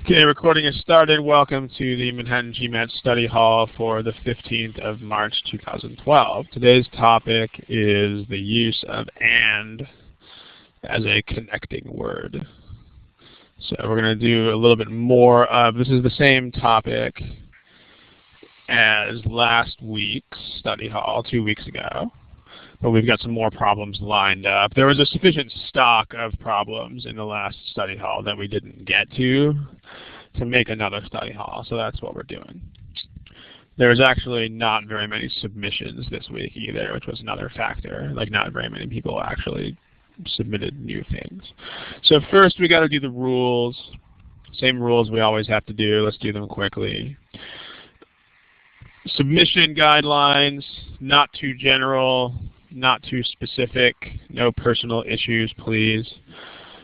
Okay, recording is started. Welcome to the Manhattan GMAT Study Hall for the 15th of March 2012. Today's topic is the use of AND as a connecting word. So we're going to do a little bit more of, this is the same topic as last week's study hall 2 weeks ago, but we've got some more problems lined up. There was a sufficient stock of problems in the last study hall that we didn't get to make another study hall, so that's what we're doing. There's actually not very many submissions this week either, which was another factor. Like, not very many people actually submitted new things. So first we got to do the rules. Same rules we always have to do. Let's do them quickly. Submission guidelines, not too general, not too specific, no personal issues, please.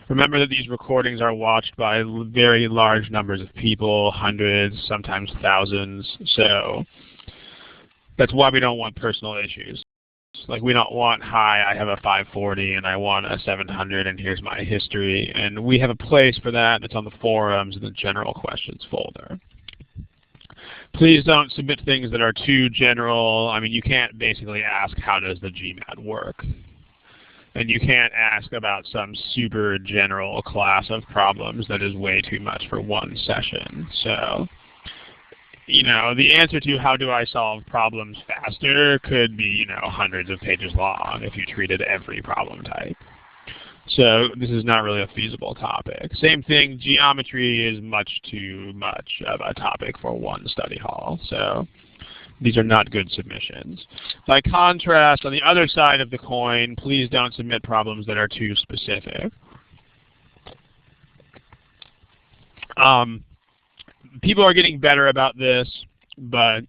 Remember that these recordings are watched by very large numbers of people, hundreds, sometimes thousands, so that's why we don't want personal issues. Like, we don't want, hi, I have a 540 and I want a 700 and here's my history, and we have a place for that. It's on the forums in the general questions folder. Please don't submit things that are too general. I mean, you can't basically ask, how does the GMAT work? And you can't ask about some super general class of problems that is way too much for one session. So, you know, the answer to how do I solve problems faster could be, you know, hundreds of pages long if you treated every problem type. So this is not really a feasible topic. Same thing, geometry is much too much of a topic for one study hall. So these are not good submissions. By contrast, on the other side of the coin, please don't submit problems that are too specific. People are getting better about this, but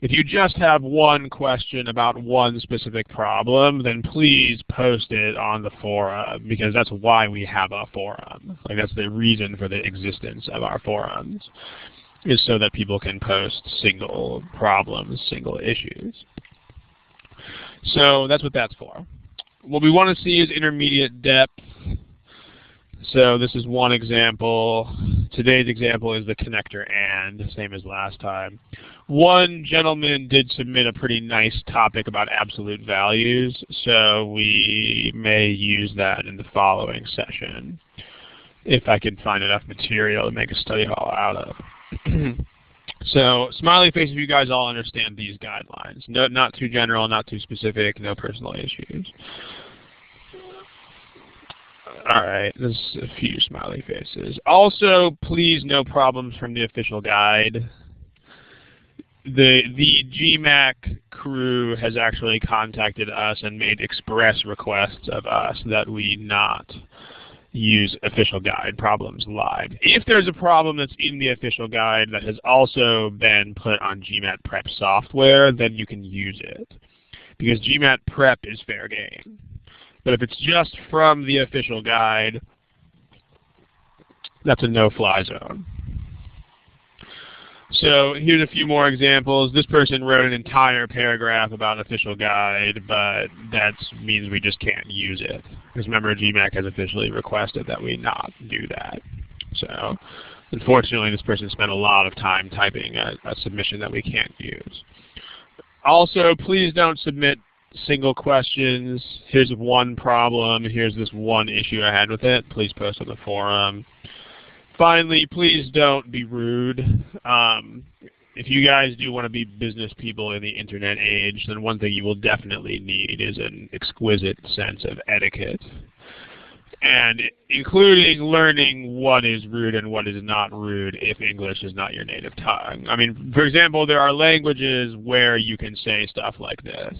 if you just have one question about one specific problem, then please post it on the forum, because that's why we have a forum. Like, that's the reason for the existence of our forums, is so that people can post single problems, single issues. So that's what that's for. What we want to see is intermediate depth. So this is one example. Today's example is the connector AND, same as last time. One gentleman did submit a pretty nice topic about absolute values, so we may use that in the following session, if I can find enough material to make a study hall out of. So, smiley faces, you guys all understand these guidelines. No, not too general, not too specific, no personal issues. Alright, there's a few smiley faces. Also, please, no problems from the official guide. The GMAC crew has actually contacted us and made express requests of us that we not use official guide problems live. If there's a problem that's in the official guide that has also been put on GMAT Prep software, then you can use it, because GMAT Prep is fair game. But if it's just from the official guide, that's a no-fly zone. So here's a few more examples. This person wrote an entire paragraph about official guide, but that means we just can't use it. Because remember, GMAC has officially requested that we not do that. So unfortunately, this person spent a lot of time typing a submission that we can't use. Also, please don't submit single questions. Here's one problem. Here's this one issue I had with it. Please post on the forum. Finally, please don't be rude. If you guys do want to be business people in the internet age, then one thing you will definitely need is an exquisite sense of etiquette, and including learning what is rude and what is not rude if English is not your native tongue. I mean, for example, there are languages where you can say stuff like this.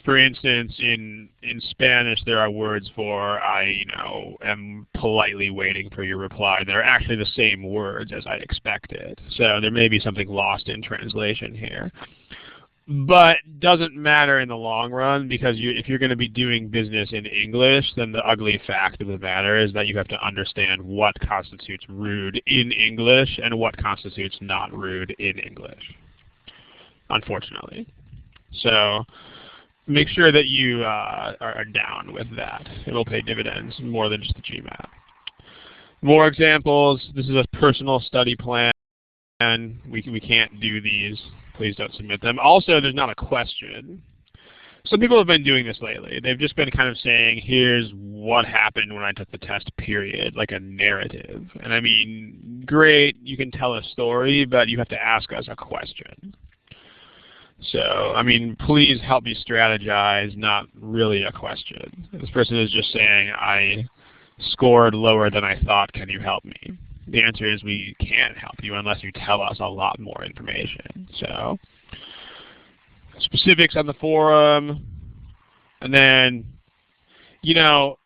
For instance, in Spanish, there are words for I, am politely waiting for your reply. They're actually the same words as I'd expected. So there may be something lost in translation here. But doesn't matter in the long run, because if you're going to be doing business in English, then the ugly fact of the matter is that you have to understand what constitutes rude in English and what constitutes not rude in English, unfortunately. So make sure that you are down with that. It will pay dividends more than just the GMAT. More examples. This is a personal study plan. We can't do these. Please don't submit them. Also, there's not a question. Some people have been doing this lately. They've just been kind of saying, here's what happened when I took the test, period, like a narrative. And I mean, great, you can tell a story, but you have to ask us a question. So, I mean, please help me strategize, not really a question. This person is just saying, I scored lower than I thought, can you help me? The answer is we can't help you unless you tell us a lot more information. So, specifics on the forum, and then, you know,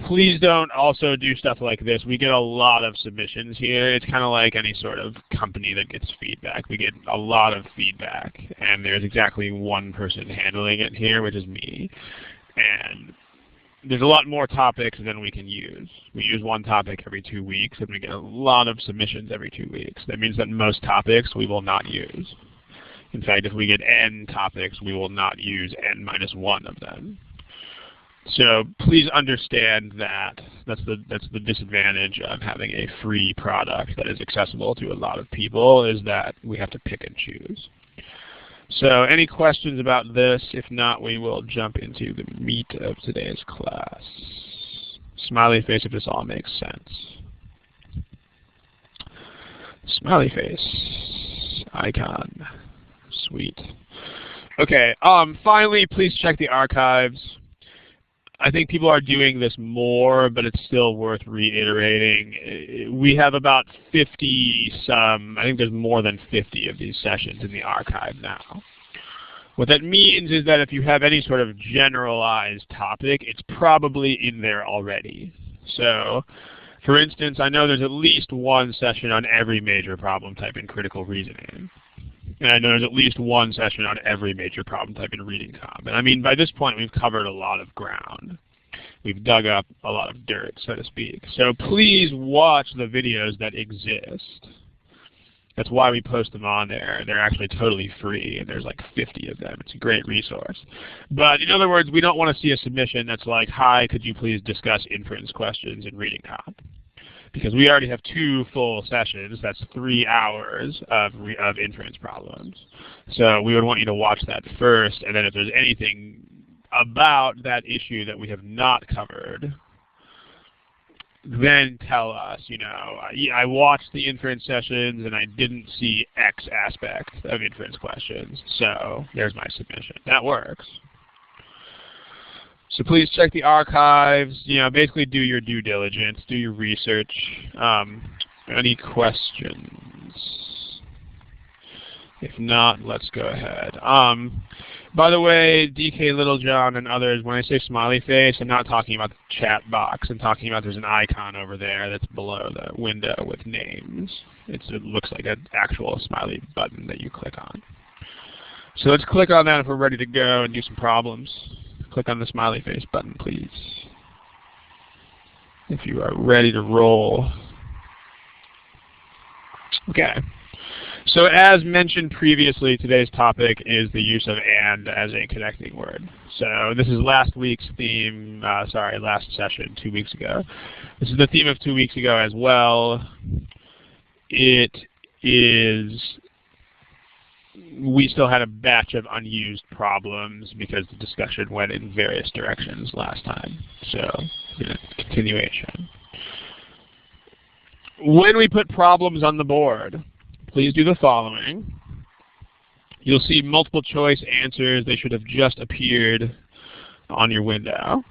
please don't also do stuff like this. We get a lot of submissions here. It's kind of like any sort of company that gets feedback. We get a lot of feedback, and there's exactly one person handling it here, which is me. And there's a lot more topics than we can use. We use one topic every 2 weeks, and we get a lot of submissions every 2 weeks. That means that most topics we will not use. In fact, if we get n topics, we will not use n-1 of them. So please understand that that's the disadvantage of having a free product that is accessible to a lot of people, is that we have to pick and choose. So any questions about this? If not, we will jump into the meat of today's class. Smiley face if this all makes sense. Smiley face icon. Sweet. Okay, finally, please check the archives. I think people are doing this more, but it's still worth reiterating. We have about 50-some, I think there's more than 50 of these sessions in the archive now. What that means is that if you have any sort of generalized topic, it's probably in there already. So, for instance, I know there's at least one session on every major problem type in critical reasoning. And I know there's at least one session on every major problem type in reading comp. And I mean, by this point, we've covered a lot of ground. We've dug up a lot of dirt, so to speak. So please watch the videos that exist. That's why we post them on there. They're actually totally free, and there's like 50 of them. It's a great resource. But in other words, we don't want to see a submission that's like, hi, could you please discuss inference questions in reading comp? Because we already have 2 full sessions. That's 3 hours of inference problems. So we would want you to watch that first, and then if there's anything about that issue that we have not covered, then tell us, you know, I watched the inference sessions and I didn't see X aspect of inference questions, so there's my submission. That works. So please check the archives, you know, basically do your due diligence, do your research. Any questions? If not, let's go ahead. By the way, DK Littlejohn and others, when I say smiley face, I'm not talking about the chat box. I'm talking about there's an icon over there that's below the window with names. It looks like an actual smiley button that you click on. So let's click on that if we're ready to go and do some problems. Click on the smiley face button, please, if you are ready to roll. Okay. So as mentioned previously, today's topic is the use of and as a connecting word. So this is last week's theme, last session 2 weeks ago. This is the theme of 2 weeks ago as well. It is, we still had a batch of unused problems because the discussion went in various directions last time. So, continuation. When we put problems on the board, please do the following. You'll see multiple choice answers. They should have just appeared on your window.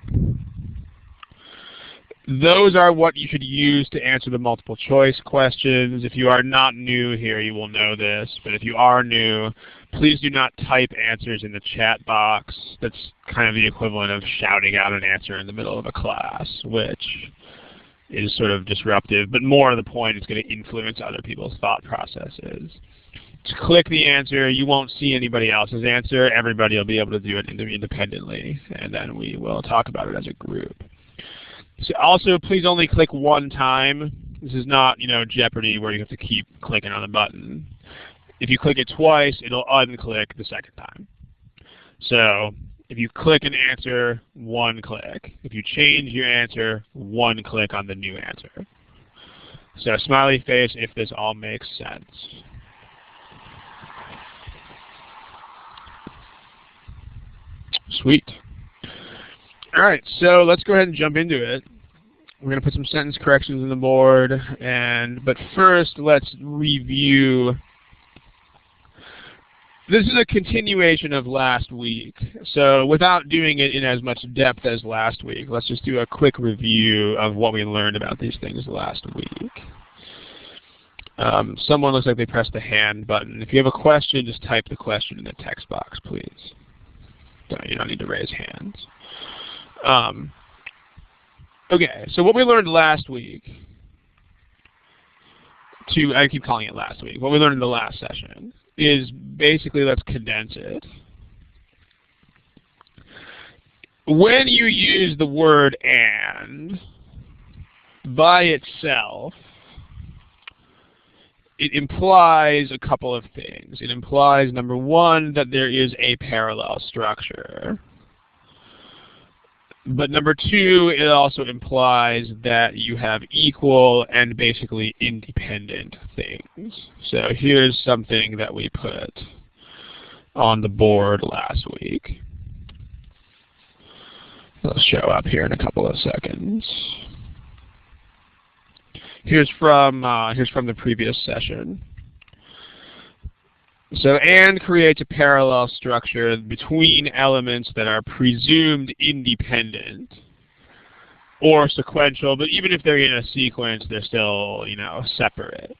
Those are what you should use to answer the multiple choice questions. If you are not new here, you will know this. But if you are new, please do not type answers in the chat box. That's kind of the equivalent of shouting out an answer in the middle of a class, which is sort of disruptive. But more to the point, it's going to influence other people's thought processes. Just click the answer. You won't see anybody else's answer. Everybody will be able to do it independently, and then we will talk about it as a group. So also, please only click one time. This is not, Jeopardy where you have to keep clicking on the button. If you click it twice, it'll unclick the second time. So if you click an answer, one click. If you change your answer, one click on the new answer. So smiley face if this all makes sense. Sweet. All right, so let's go ahead and jump into it. We're going to put some sentence corrections on the board, but first let's review. This is a continuation of last week, so without doing it in as much depth as last week, let's just do a quick review of what we learned about these things last week. Someone looks like they pressed the hand button. If you have a question, just type the question in the text box, please. You don't need to raise hands. Okay, so what we learned last week, I keep calling it last week, what we learned in the last session is basically, let's condense it. When you use the word "and" by itself, it implies a couple of things. It implies, number one, that there is a parallel structure. But number two, it also implies that you have equal and basically independent things. So here's something that we put on the board last week. It'll show up here in a couple of seconds. Here's from the previous session. So "and" creates a parallel structure between elements that are presumed independent or sequential, but even if they're in a sequence, they're still, separate.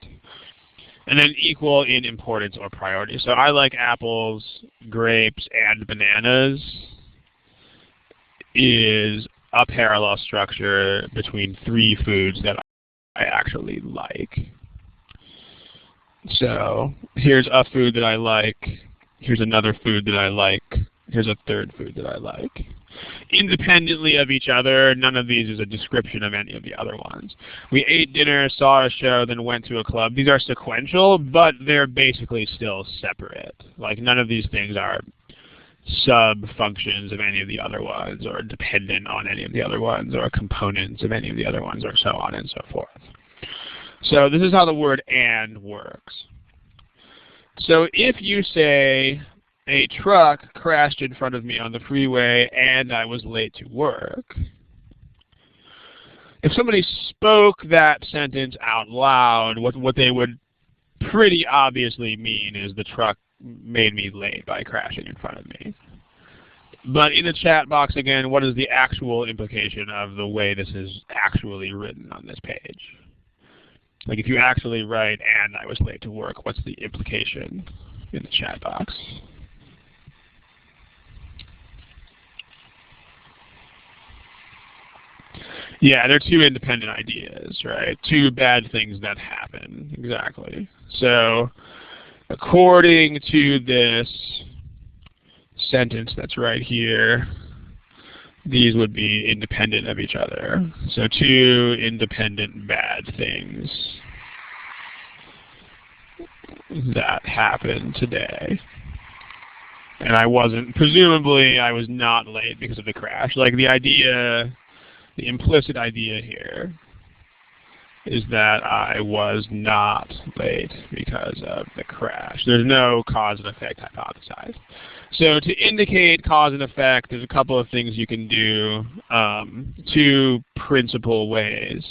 And then equal in importance or priority. So I like apples, grapes, and bananas is a parallel structure between three foods that I actually like. So here's a food that I like, here's another food that I like, here's a third food that I like. Independently of each other, none of these is a description of any of the other ones. We ate dinner, saw a show, then went to a club. These are sequential, but they're basically still separate. Like, none of these things are sub-functions of any of the other ones, or dependent on any of the other ones, or components of any of the other ones, or so on and so forth. So this is how the word "and" works. So if you say, a truck crashed in front of me on the freeway and I was late to work, if somebody spoke that sentence out loud, what they would pretty obviously mean is the truck made me late by crashing in front of me. But in the chat box, again, what is the actual implication of the way this is actually written on this page? Like, if you actually write "and I was late to work," what's the implication in the chat box? Yeah, they're two independent ideas, right? Two bad things that happen, exactly. So, according to this sentence that's right here, these would be independent of each other. So two independent bad things that happened today. And presumably I was not late because of the crash. Like, the implicit idea here is that I was not late because of the crash. There's no cause and effect hypothesized. So to indicate cause and effect, there's a couple of things you can do, two principal ways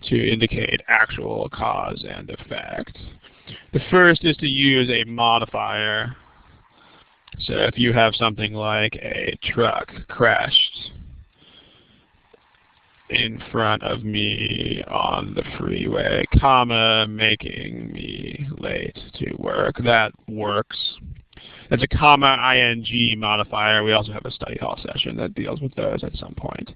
to indicate actual cause and effect. The first is to use a modifier. So if you have something like a truck crashed in front of me on the freeway, comma, making me late to work, that works. That's a comma ing modifier. We also have a study hall session that deals with those at some point.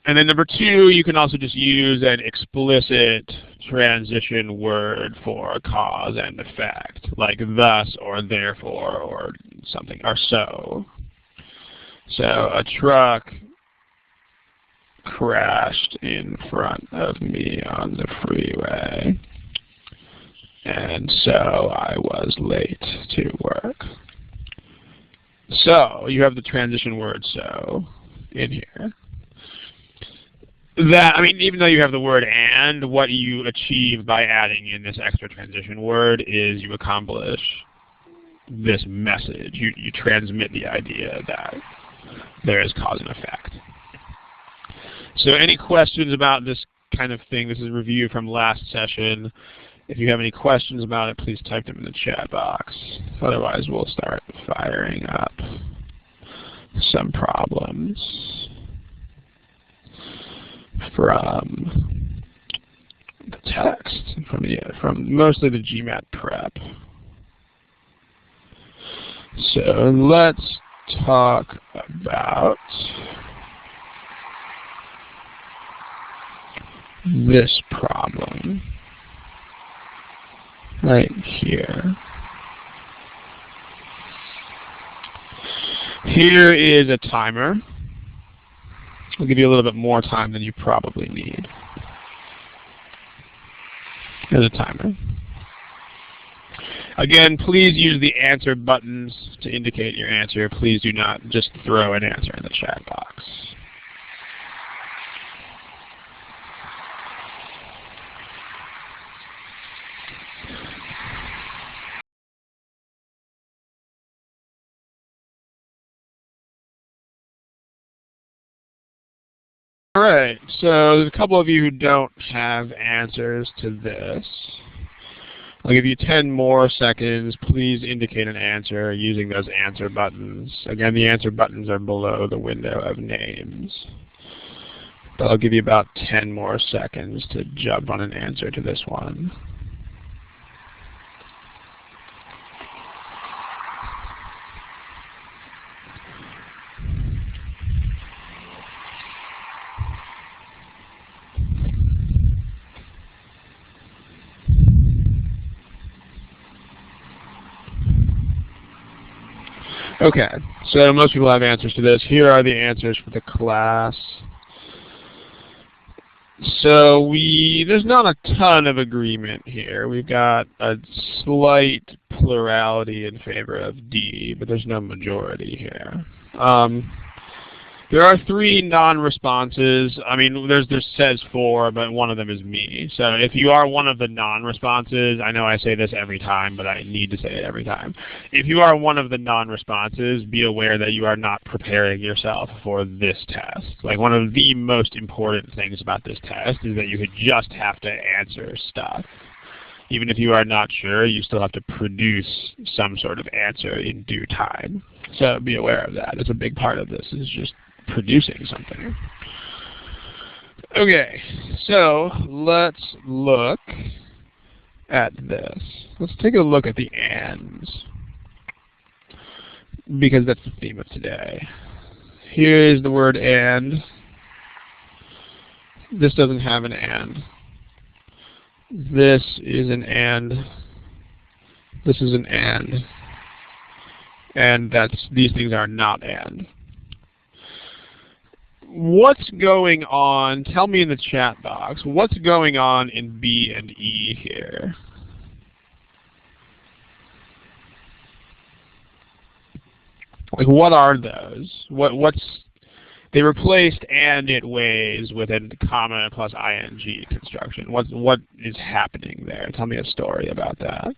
And then number two, you can also just use an explicit transition word for cause and effect, like thus or therefore or something, or so. So a truck crashed in front of me on the freeway, and so I was late to work. So you have the transition word "so" in here. That, I mean, even though you have the word end, what you achieve by adding in this extra transition word is you accomplish this message. You transmit the idea that there is cause and effect. So any questions about this kind of thing? This is a review from last session. If you have any questions about it, please type them in the chat box. Otherwise, we'll start firing up some problems from the text, from mostly the GMAT prep. So let's talk about this problem right here. Here is a timer. I'll give you a little bit more time than you probably need. Here's a timer. Again, please use the answer buttons to indicate your answer. Please do not just throw an answer in the chat box. All right, so there's a couple of you who don't have answers to this. I'll give you 10 more seconds. Please indicate an answer using those answer buttons. Again, the answer buttons are below the window of names. But I'll give you about 10 more seconds to jump on an answer to this one. Okay, so most people have answers to this. Here are the answers for the class. So there's not a ton of agreement here. We've got a slight plurality in favor of D, but there's no majority here. There are 3 non-responses. I mean, there's says 4, but one of them is me. So if you are one of the non-responses, I know I say this every time, but I need to say it every time. If you are one of the non-responses, be aware that you are not preparing yourself for this test. Like, one of the most important things about this test is that you just have to answer stuff. Even if you are not sure, you still have to produce some sort of answer in due time. So be aware of that. It's a big part of this, is just producing something. Okay, so let's look at this. Let's take a look at the ands, because that's the theme of today. Here is the word and. This doesn't have an and. This is an and. This is an and. And these things are not and. What's going on? Tell me in the chat box. What's going on in B and E here? Like, what are those? They replaced and it weighs with a comma plus ing construction. What is happening there? Tell me a story about that.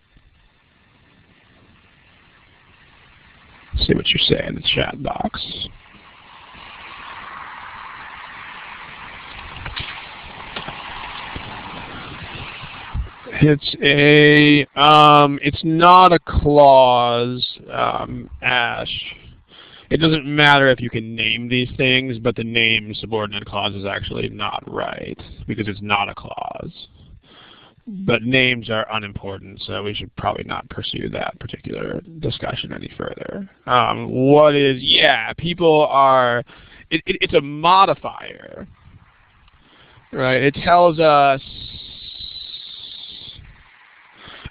See what you say in the chat box. It's not a clause, Ash. It doesn't matter if you can name these things, but the name subordinate clause is actually not right because it's not a clause. But names are unimportant, so we should probably not pursue that particular discussion any further. People are, it's a modifier, right? It tells us,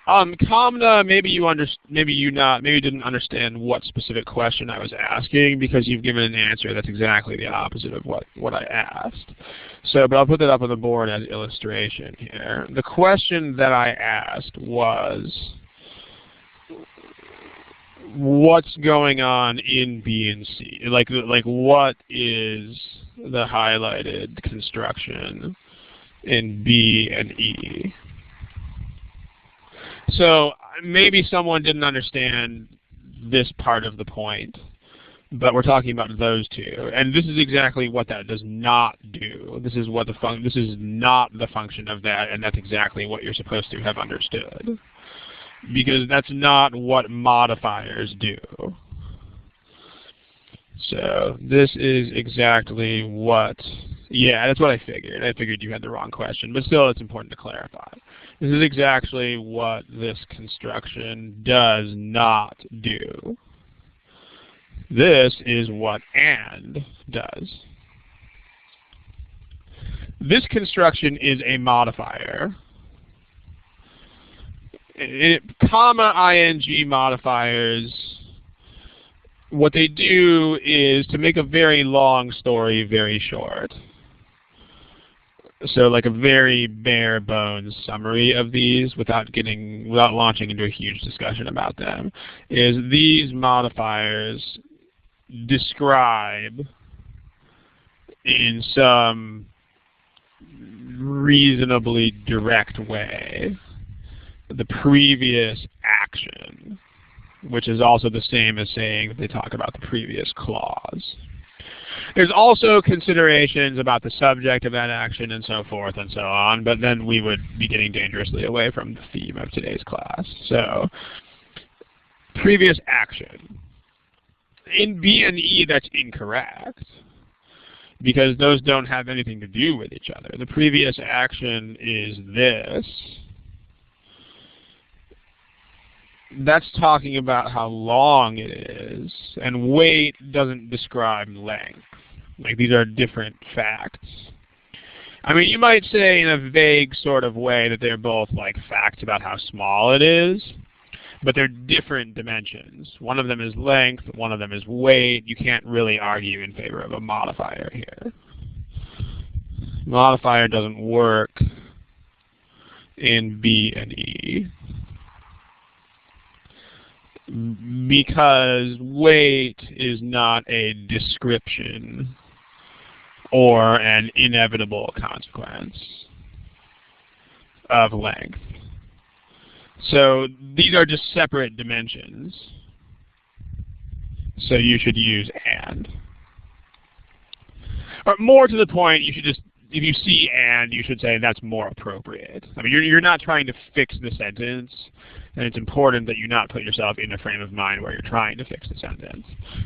Kamna, maybe you didn't understand what specific question I was asking because you've given an answer that's exactly the opposite of what I asked. So, but I'll put that up on the board as illustration here. The question that I asked was, what's going on in B and C? Like what is the highlighted construction in B and E. So maybe someone didn't understand this part of the point, but we're talking about those two, and this is exactly what that does not do. This is what this is not the function of that, and that's exactly what you're supposed to have understood, because that's not what modifiers do. So this is exactly what, yeah, that's what I figured. I figured you had the wrong question, but still it's important to clarify. This is exactly what this construction does not do. This is what AND does. This construction is a modifier. Comma ing modifiers, what they do is to make a very long story very short. So like a very bare bones summary of these without launching into a huge discussion about them, is these modifiers describe in some reasonably direct way the previous action, which is also the same as saying that they talk about the previous clause. There's also considerations about the subject of that action and so forth and so on, but then we would be getting dangerously away from the theme of today's class. So, previous action. In B and E, that's incorrect, because those don't have anything to do with each other. The previous action is this. That's talking about how long it is, and weight doesn't describe length. Like, these are different facts. I mean, you might say in a vague sort of way that they're both like facts about how small it is, but they're different dimensions. One of them is length, one of them is weight. You can't really argue in favor of a modifier here. Modifier doesn't work in B and E, because weight is not a description or an inevitable consequence of length. So these are just separate dimensions. So you should use AND. Or more to the point, you should just, if you see AND, you should say that's more appropriate. I mean, you're not trying to fix the sentence, and it's important that you not put yourself in a frame of mind where you're trying to fix the sentence.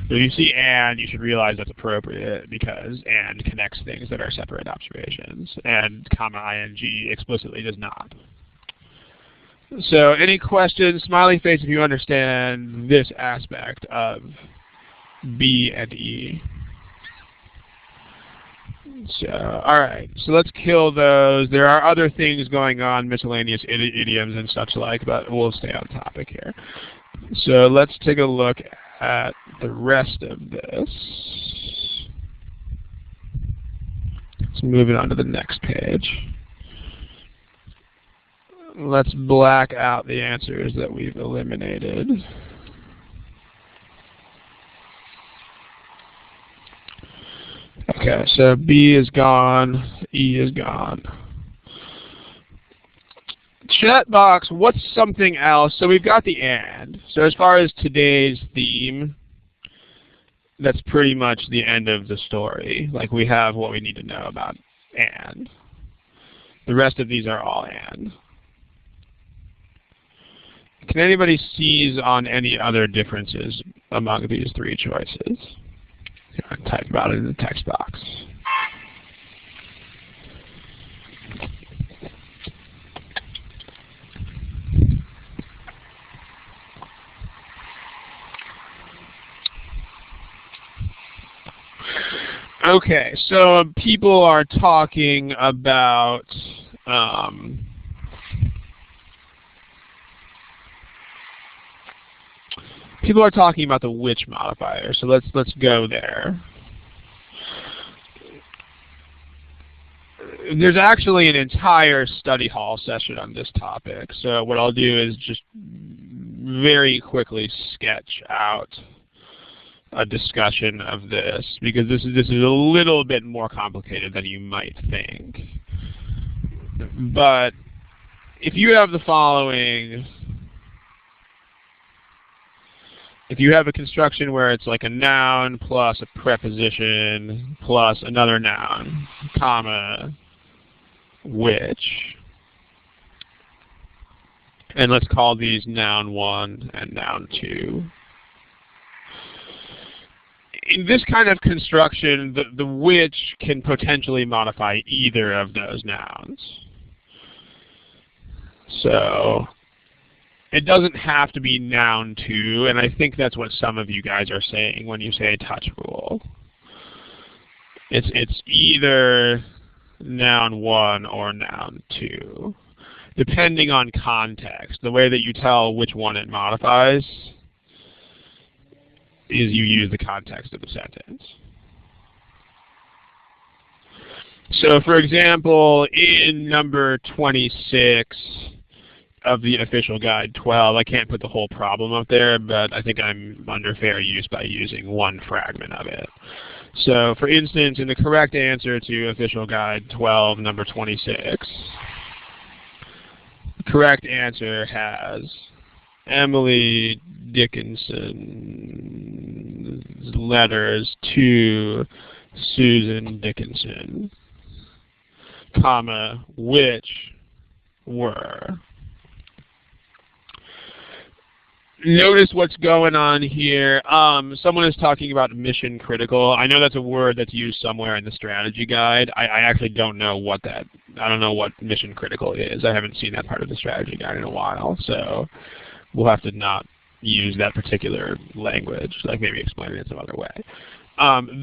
So if you see AND, you should realize that's appropriate, because AND connects things that are separate observations, and comma ing explicitly does not. So any questions? Smiley face if you understand this aspect of B and E. So, all right, so let's kill those. There are other things going on, miscellaneous idioms and such like, but we'll stay on topic here. So let's take a look at the rest of this. Let's move it on to the next page. Let's black out the answers that we've eliminated. Okay, so B is gone, E is gone. Chat box, what's something else? So we've got the AND. So as far as today's theme, that's pretty much the end of the story. Like, we have what we need to know about AND. The rest of these are all AND. Can anybody seize on any other differences among these three choices? Type about it in the text box. Okay, so people are talking about the which modifier, so let's go there. There's actually an entire study hall session on this topic, so what I'll do is just very quickly sketch out a discussion of this, because this is a little bit more complicated than you might think. But if you have the following, if you have a construction where it's like a noun plus a preposition plus another noun, comma, which, and let's call these noun 1 and noun 2. In this kind of construction, the which can potentially modify either of those nouns. So it doesn't have to be noun 2, and I think that's what some of you guys are saying when you say touch rule. It's either noun 1 or noun 2, depending on context. The way that you tell which one it modifies is you use the context of the sentence. So for example, in number 26 of the official guide 12, I can't put the whole problem up there, but I think I'm under fair use by using one fragment of it. So for instance, in the correct answer to official guide 12, number 26, the correct answer has Emily Dickinson's letters to Susan Dickinson, comma, which were. Notice what's going on here. Someone is talking about mission critical. I know that's a word that's used somewhere in the strategy guide. I actually don't know what that, I don't know what mission critical is. I haven't seen that part of the strategy guide in a while, so we'll have to not use that particular language, like maybe explain it some other way.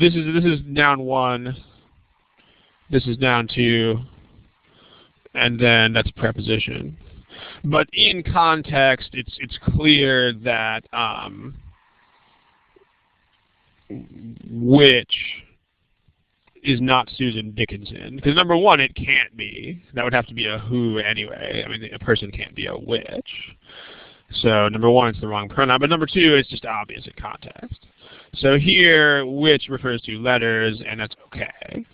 This is noun 1, this is noun 2, and then that's a preposition. But in context, it's clear that which is not Susan Dickinson. Because number 1, it can't be. That would have to be a who anyway. I mean, a person can't be a which. So number 1, it's the wrong pronoun. But number 2, it's just obvious in context. So here, which refers to letters, and that's okay.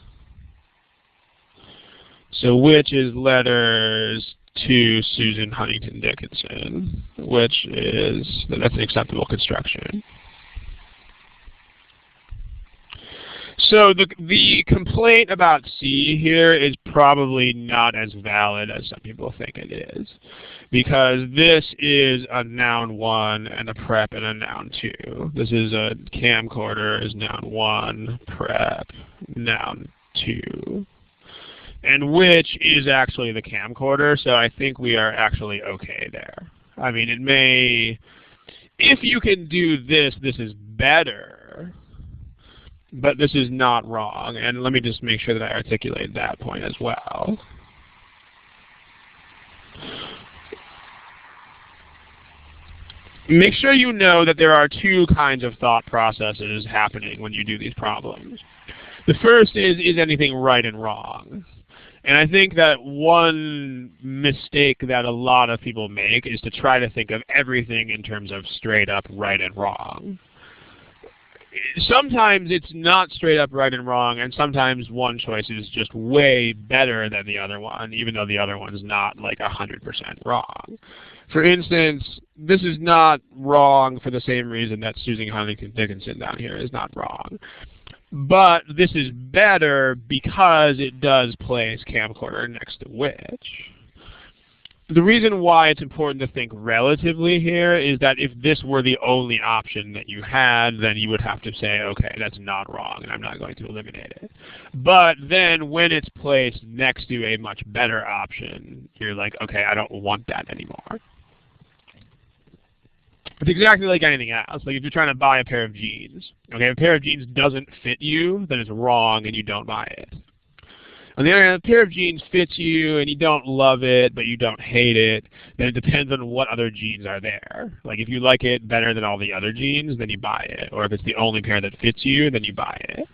So which is letters to Susan Huntington Dickinson, which is, that's an acceptable construction. So the complaint about C here is probably not as valid as some people think it is, because this is a noun 1 and a prep and a noun 2. This is a camcorder is noun 1, prep, noun 2. And which is actually the camcorder, so I think we are actually okay there. I mean, it may, if you can do this, this is better, but this is not wrong. And let me just make sure that I articulate that point as well. Make sure you know that there are 2 kinds of thought processes happening when you do these problems. The first is anything right and wrong? And I think that one mistake that a lot of people make is to try to think of everything in terms of straight up right and wrong. Sometimes it's not straight up right and wrong, and sometimes one choice is just way better than the other one, even though the other one's not like 100% wrong. For instance, this is not wrong for the same reason that Susan Huntington Dickinson down here is not wrong. But this is better because it does place camcorder next to which. The reason why it's important to think relatively here is that if this were the only option that you had, then you would have to say, okay, that's not wrong, and I'm not going to eliminate it. But then when it's placed next to a much better option, you're like, okay, I don't want that anymore. It's exactly like anything else. Like if you're trying to buy a pair of jeans, okay, if a pair of jeans doesn't fit you, then it's wrong and you don't buy it. On the other hand, if a pair of jeans fits you and you don't love it, but you don't hate it, then it depends on what other jeans are there. Like if you like it better than all the other jeans, then you buy it. Or if it's the only pair that fits you, then you buy it.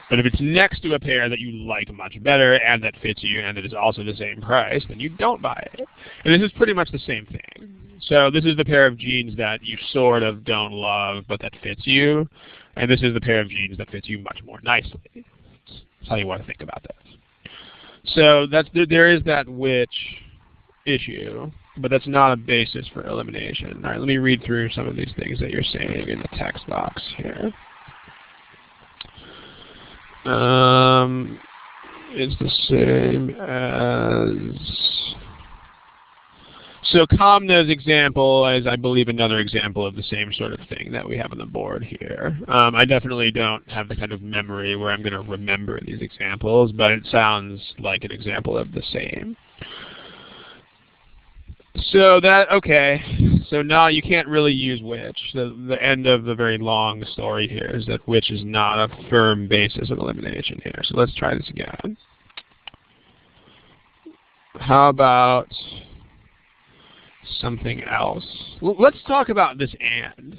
But if it's next to a pair that you like much better and that fits you and that is also the same price, then you don't buy it. And this is pretty much the same thing. So this is the pair of jeans that you sort of don't love but that fits you. And this is the pair of jeans that fits you much more nicely. That's how you want to think about this. So there is that which issue, but that's not a basis for elimination. All right, let me read through some of these things that you're saying in the text box here. It's the same as... So Kamna's example is, I believe, another example of the same sort of thing that we have on the board here. I definitely don't have the kind of memory where I'm going to remember these examples, but it sounds like an example of the same. So okay. So now you can't really use which. The end of the very long story here is that which is not a firm basis of elimination here. So let's try this again. How about something else? Let's talk about this and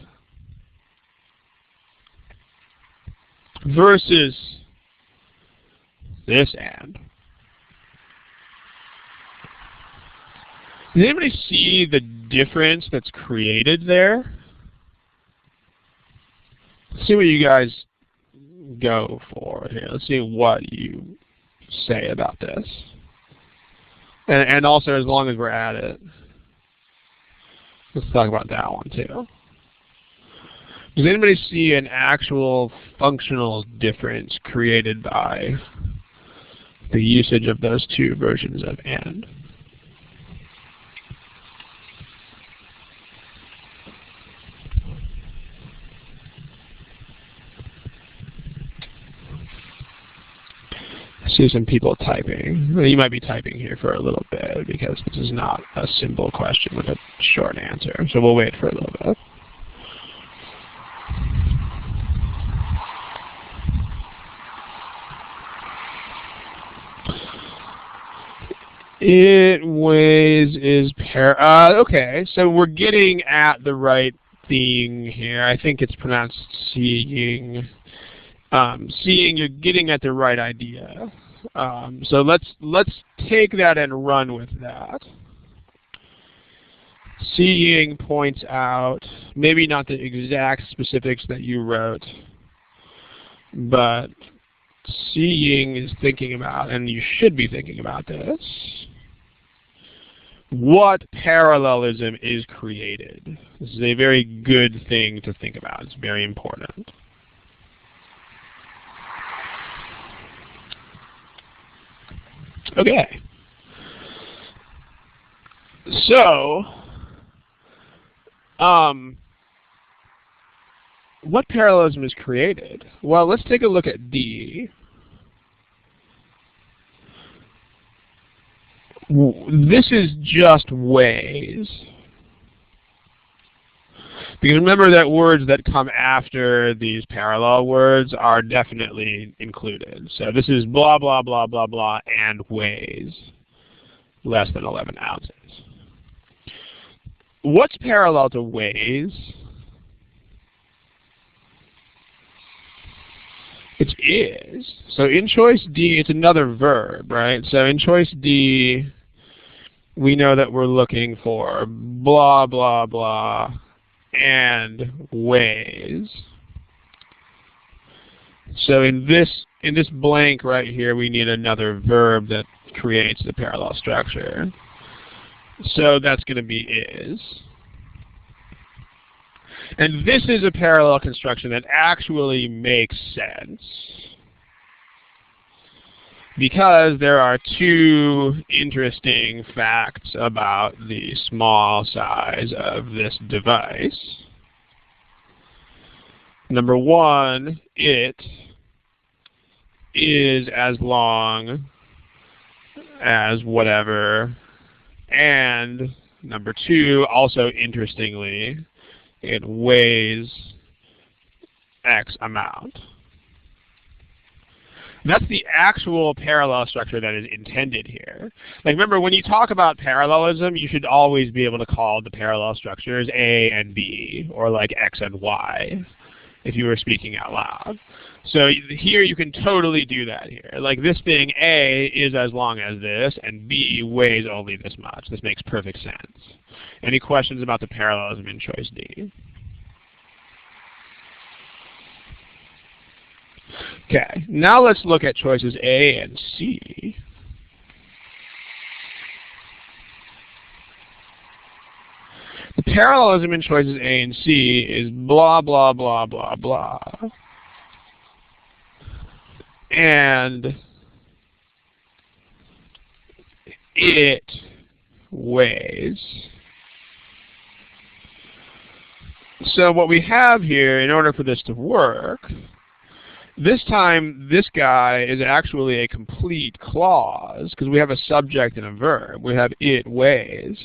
versus this and. Does anybody see the difference that's created there? Let's see what you guys go for here. Let's see what you say about this. And also, as long as we're at it, let's talk about that one too. Does anybody see an actual functional difference created by the usage of those two versions of and? I see some people typing. Well, you might be typing here for a little bit because this is not a simple question with a short answer. So we'll wait for a little bit. It weighs is okay, so we're getting at the right thing here. I think it's pronounced seeing. Seeing, you're getting at the right idea. So let's take that and run with that. Seeing points out, maybe not the exact specifics that you wrote, but seeing is thinking about, and you should be thinking about this, what parallelism is created. This is a very good thing to think about. It's very important. Okay. So, what parallelism is created? Well, let's take a look at D. This is just ways. Because remember that words that come after these parallel words are definitely included. So this is blah, blah, blah, blah, blah, and weighs less than 11 ounces. What's parallel to weighs? It is. So in choice D, it's another verb, right? So in choice D, we know that we're looking for blah, blah, blah, and weighs. So in this blank right here, we need another verb that creates the parallel structure. So that's going to be is. And this is a parallel construction that actually makes sense, because there are two interesting facts about the small size of this device. Number one, it is as long as whatever. And number two, also interestingly, it weighs X amount. That's the actual parallel structure that is intended here. Like, remember, when you talk about parallelism, you should always be able to call the parallel structures A and B, or like X and Y, if you were speaking out loud. So here you can totally do that here. Like, this thing A is as long as this, and B weighs only this much. This makes perfect sense. Any questions about the parallelism in choice D? Okay, now let's look at choices A and C. parallelism in choices A and C is blah, blah, blah, blah, blah. And it weighs. So what we have here, in order for this to work, this time this guy is actually a complete clause because we have a subject and a verb. We have it weighs.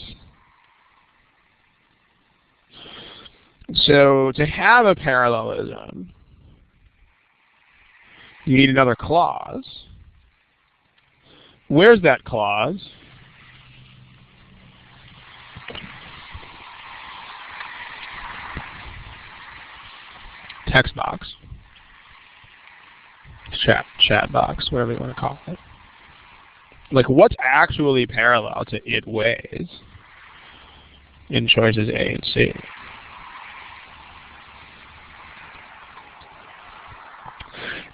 So to have a parallelism, you need another clause. Where's that clause? Text box. Chat box, whatever you want to call it. Like, what's actually parallel to it weighs in choices A and C?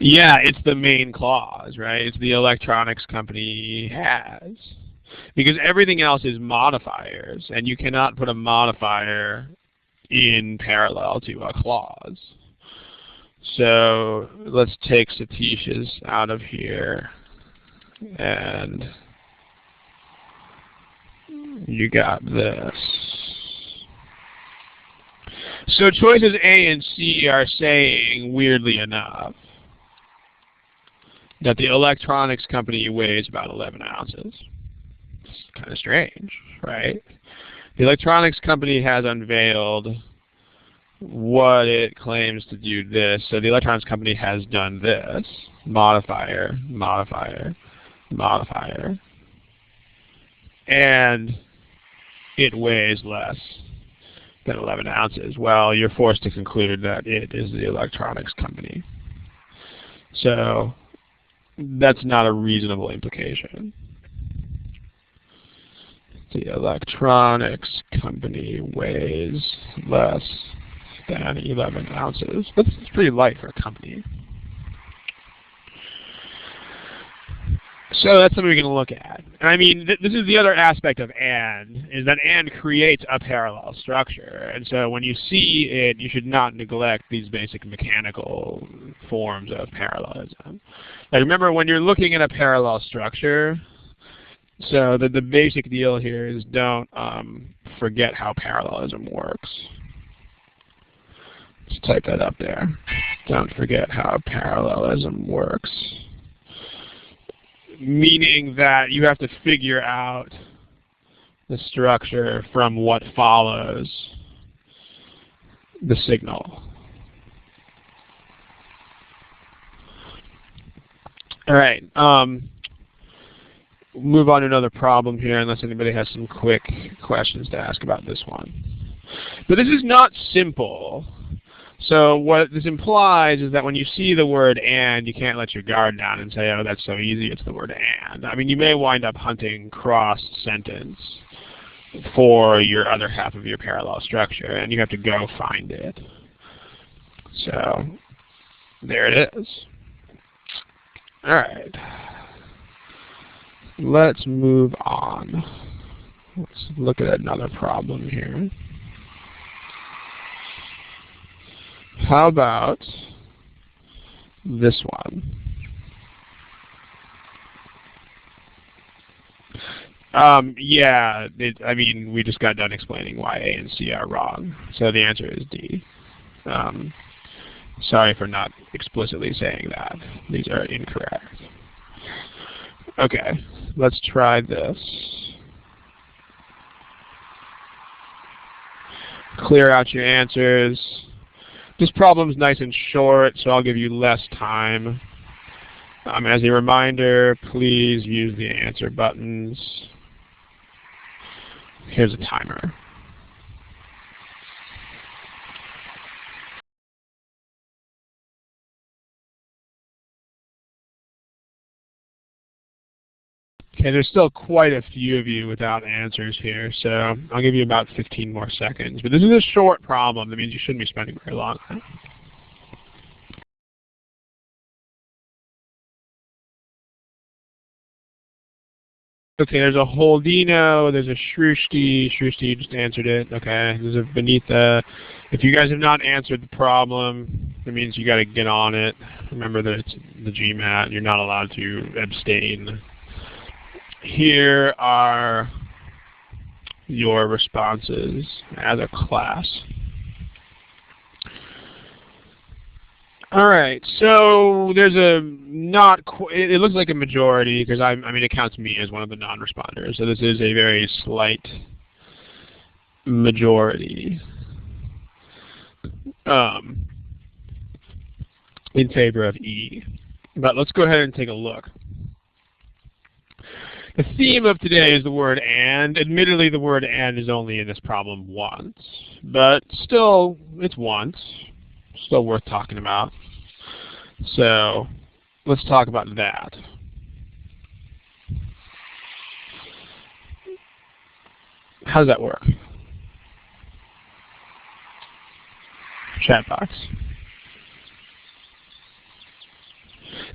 Yeah, it's the main clause, right? It's the electronics company has. Because everything else is modifiers, and you cannot put a modifier in parallel to a clause. So let's take Satish's out of here, and you got this. So choices A and C are saying, weirdly enough, that the electronics company weighs about 11 ounces. It's kind of strange, right? The electronics company has unveiled what it claims to do this. So the electronics company has done this. Modifier, modifier, modifier. And it weighs less than 11 ounces. Well, you're forced to conclude that it is the electronics company. So that's not a reasonable implication. The electronics company weighs less than 11 ounces. That's pretty light for a company. So that's something we can look at. And I mean, this is the other aspect of AND, is that AND creates a parallel structure. And so when you see it, you should not neglect these basic mechanical forms of parallelism. Now remember, when you're looking at a parallel structure, so the basic deal here is don't forget how parallelism works. Let's type that up there. Don't forget how parallelism works. Meaning that you have to figure out the structure from what follows the signal. All right. Move on to another problem here, unless anybody has some quick questions to ask about this one. But this is not simple. So what this implies is that when you see the word "and," you can't let your guard down and say, oh, that's so easy, it's the word "and." I mean, you may wind up hunting cross-sentence for your other half of your parallel structure, and you have to go find it. So there it is. All right. Let's move on. Let's look at another problem here. How about this one? Yeah, I mean, we just got done explaining why A and C are wrong. So the answer is D. Sorry for not explicitly saying that. These are incorrect. Okay, let's try this. Clear out your answers. This problem's nice and short, so I'll give you less time. As a reminder, please use the answer buttons. Here's a timer. Okay, there's still quite a few of you without answers here, so I'll give you about 15 more seconds. But this is a short problem. That means you shouldn't be spending very long on it. Okay, there's a Holdino, there's a Shrushti. Shrushti just answered it. Okay, there's a Benita. If you guys have not answered the problem, it means you got to get on it. Remember that it's the GMAT. You're not allowed to abstain. Here are your responses as a class. All right, so there's a it looks like a majority because I mean it counts me as one of the non-responders. So this is a very slight majority in favor of E. But let's go ahead and take a look. The theme of today is the word and. Admittedly, the word and is only in this problem once, but still, it's once. Still worth talking about. So let's talk about that. How does that work? Chat box.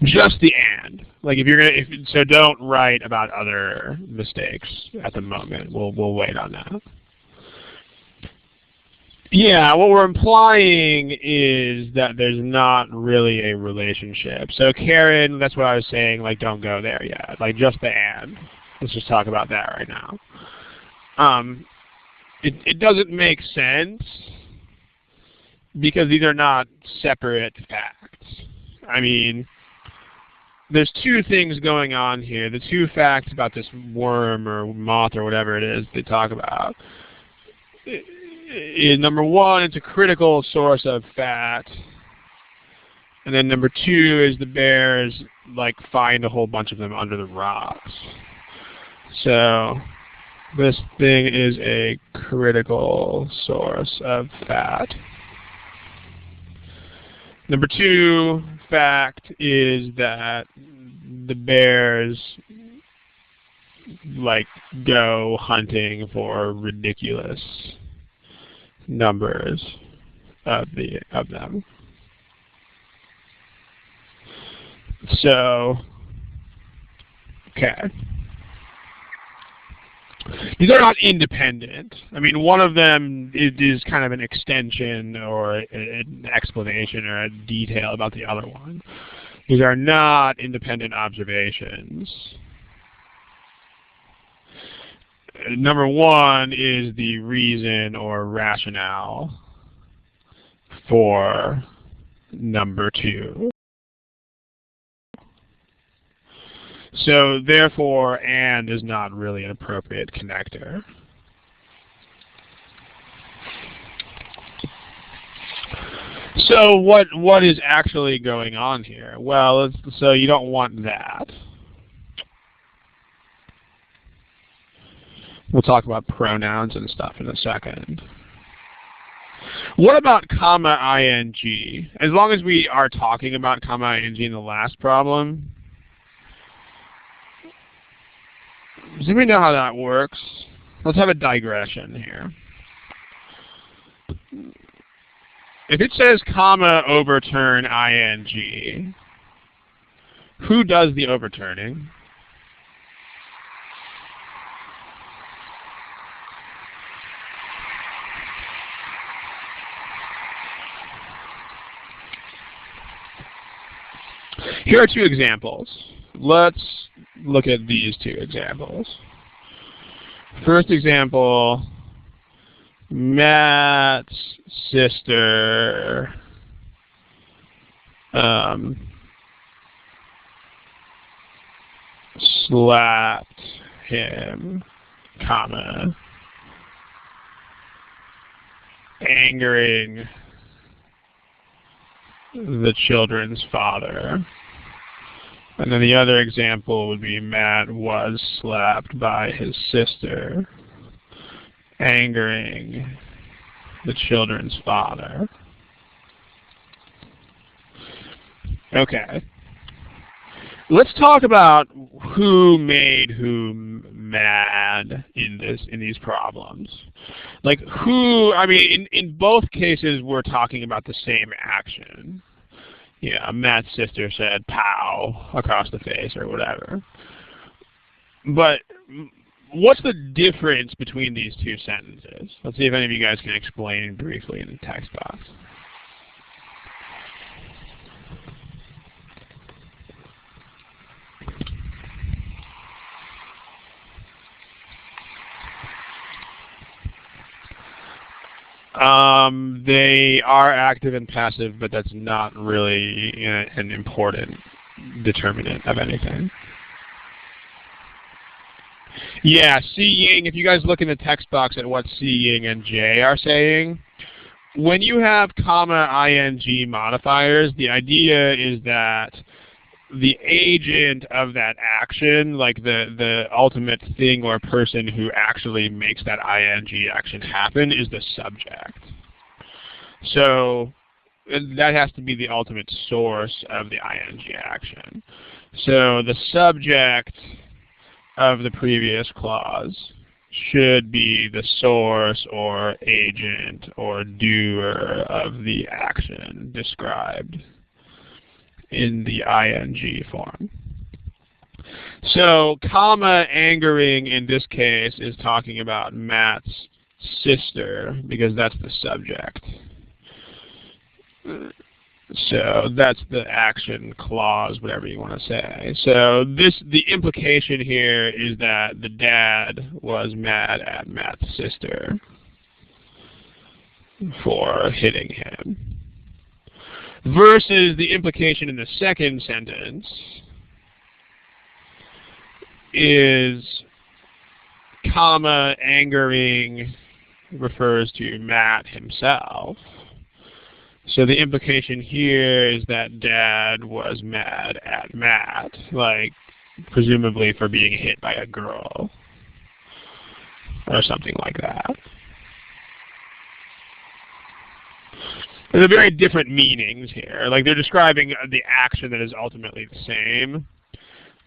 Just the and. Like if you're gonna, so don't write about other mistakes at the moment. We'll wait on that. Yeah, what we're implying is that there's not really a relationship. So Karen, that's what I was saying, like don't go there yet. Like just the and. Let's just talk about that right now. It doesn't make sense because these are not separate facts. I mean, there's two things going on here. The two facts about this worm or moth or whatever it is they talk about. Number one, it's a critical source of fat. And then number two is the bears like find a whole bunch of them under the rocks. So this thing is a critical source of fat. Number two fact is that the bears like go hunting for ridiculous numbers of them. So, okay. These are not independent. I mean, one of them is kind of an extension or an explanation or a detail about the other one. These are not independent observations. Number one is the reason or rationale for number two. So therefore, and is not really an appropriate connector. So what is actually going on here? Well, so you don't want that. We'll talk about pronouns and stuff in a second. What about comma ing? As long as we are talking about comma ing in the last problem, does anybody know how that works? Let's have a digression here. If it says comma overturn ing, who does the overturning? Here are two examples. Let's look at these two examples. First example, Matt's sister slapped him, comma, angering the children's father. And then the other example would be Matt was slapped by his sister, angering the children's father. Okay. Let's talk about who made whom mad in these problems. Like who, I mean, in both cases we're talking about the same action. Yeah, Matt's sister said pow across the face or whatever. But what's the difference between these two sentences? Let's see if any of you guys can explain briefly in the text box. They are active and passive, but that's not really an important determinant of anything. Yeah, seeing, if you guys look in the text box at what seeing and J are saying, when you have comma ing modifiers, the idea is that the agent of that action, like the ultimate thing or person who actually makes that ing action happen, is the subject. So that has to be the ultimate source of the ing action. So the subject of the previous clause should be the source or agent or doer of the action described in the ing form. So comma angering in this case is talking about Matt's sister because that's the subject. So that's the action clause, whatever you want to say. So the implication here is that the dad was mad at Matt's sister for hitting him. Versus the implication in the second sentence is comma angering refers to Matt himself. So the implication here is that dad was mad at Matt, like presumably for being hit by a girl or something like that. There's very different meanings here. Like they're describing the action that is ultimately the same,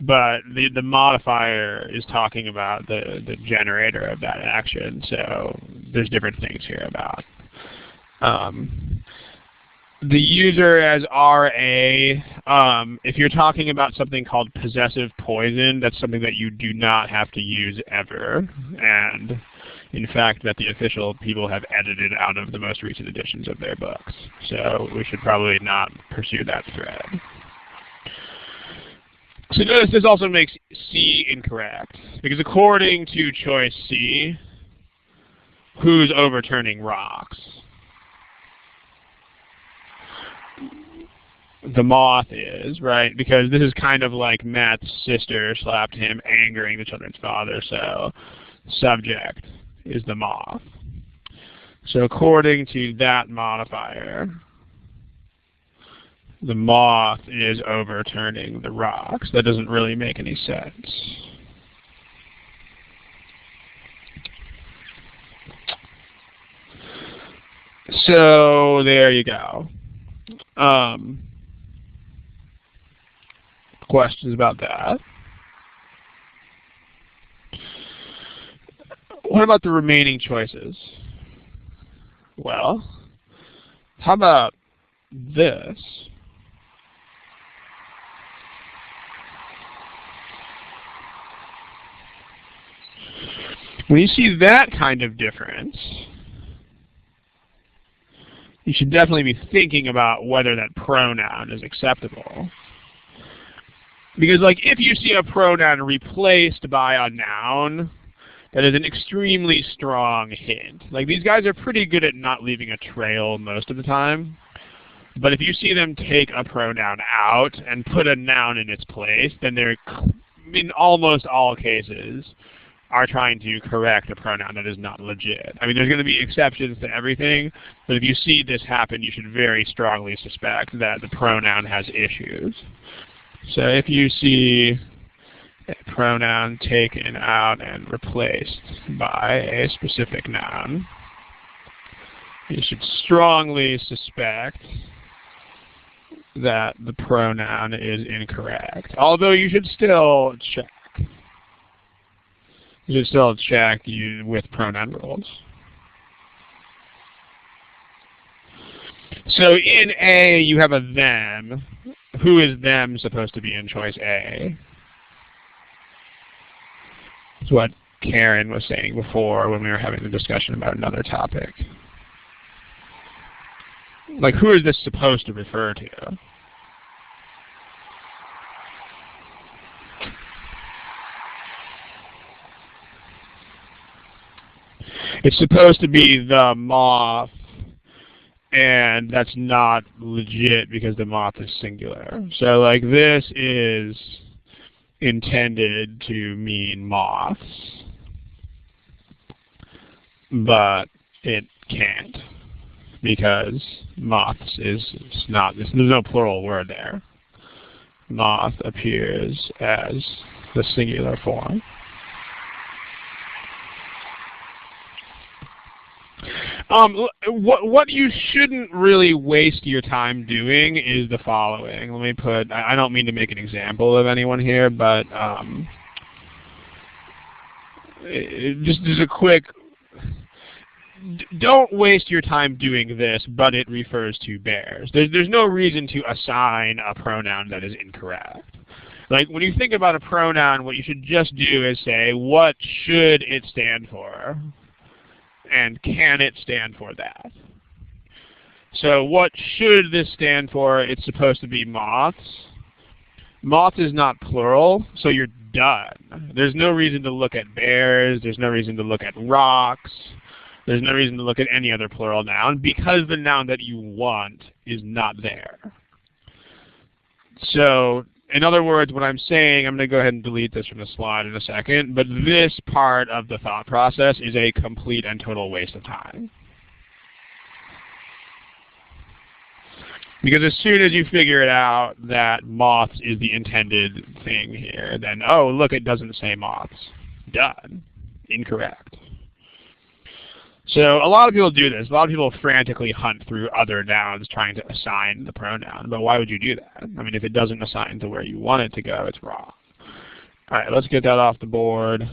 but the modifier is talking about the generator of that action. So there's different things here about. The user as RA, if you're talking about something called possessive poison, that's something that you do not have to use ever. And in fact, that the official people have edited out of the most recent editions of their books. So we should probably not pursue that thread. So notice this also makes C incorrect, because according to choice C, who's overturning rocks? The moth is, right? Because this is kind of like Matt's sister slapped him, angering the children's father, so subject is the moth. So according to that modifier, the moth is overturning the rocks. That doesn't really make any sense. So there you go. Questions about that? What about the remaining choices? Well, how about this? When you see that kind of difference, you should definitely be thinking about whether that pronoun is acceptable. Because, like, if you see a pronoun replaced by a noun, that is an extremely strong hint. Like, these guys are pretty good at not leaving a trail most of the time. But if you see them take a pronoun out and put a noun in its place, then they're, in almost all cases, are trying to correct a pronoun that is not legit. I mean, there's going to be exceptions to everything, but if you see this happen, you should very strongly suspect that the pronoun has issues. So if you see a pronoun taken out and replaced by a specific noun, you should strongly suspect that the pronoun is incorrect. Although you should still check. You should still check with pronoun rules. So in A, you have a them. Who is them supposed to be in choice A? It's what Karen was saying before when we were having the discussion about another topic. Like, who is this supposed to refer to? It's supposed to be the moth, and that's not legit because the moth is singular. So, like, this is intended to mean moths, but it can't because moths is not, there's no plural word there. Moth appears as the singular form. What you shouldn't really waste your time doing is the following. Let me put, I don't mean to make an example of anyone here, but just as a quick, don't waste your time doing this, but it refers to bears. There's no reason to assign a pronoun that is incorrect. Like, when you think about a pronoun, what you should just do is say, what should it stand for? And can it stand for that? So what should this stand for? It's supposed to be moths. Moth is not plural, so you're done. There's no reason to look at bears. There's no reason to look at rocks. There's no reason to look at any other plural noun because the noun that you want is not there. So, in other words, what I'm saying, I'm going to go ahead and delete this from the slide in a second, but this part of the thought process is a complete and total waste of time. Because as soon as you figure it out that moths is the intended thing here, then, oh, look, it doesn't say moths. Done. Incorrect. So a lot of people do this. A lot of people frantically hunt through other nouns trying to assign the pronoun. But why would you do that? I mean, if it doesn't assign to where you want it to go, it's wrong. All right, let's get that off the board.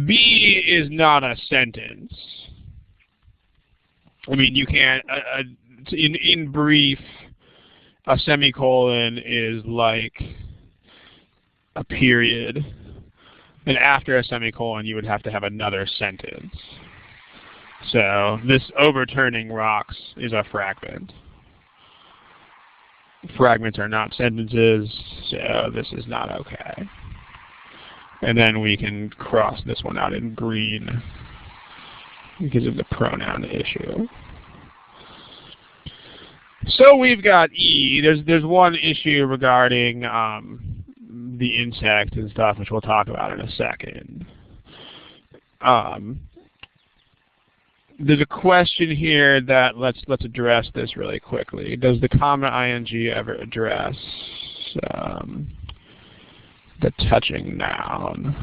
B is not a sentence. I mean, you can't, in brief, a semicolon is like a period. And after a semicolon, you would have to have another sentence. So this overturning rocks is a fragment. Fragments are not sentences, so this is not okay. And then we can cross this one out in green because of the pronoun issue. So we've got E. There's one issue regarding the insect and stuff, which we'll talk about in a second. There's a question here that let's address this really quickly. Does the comma ing ever address the touching noun?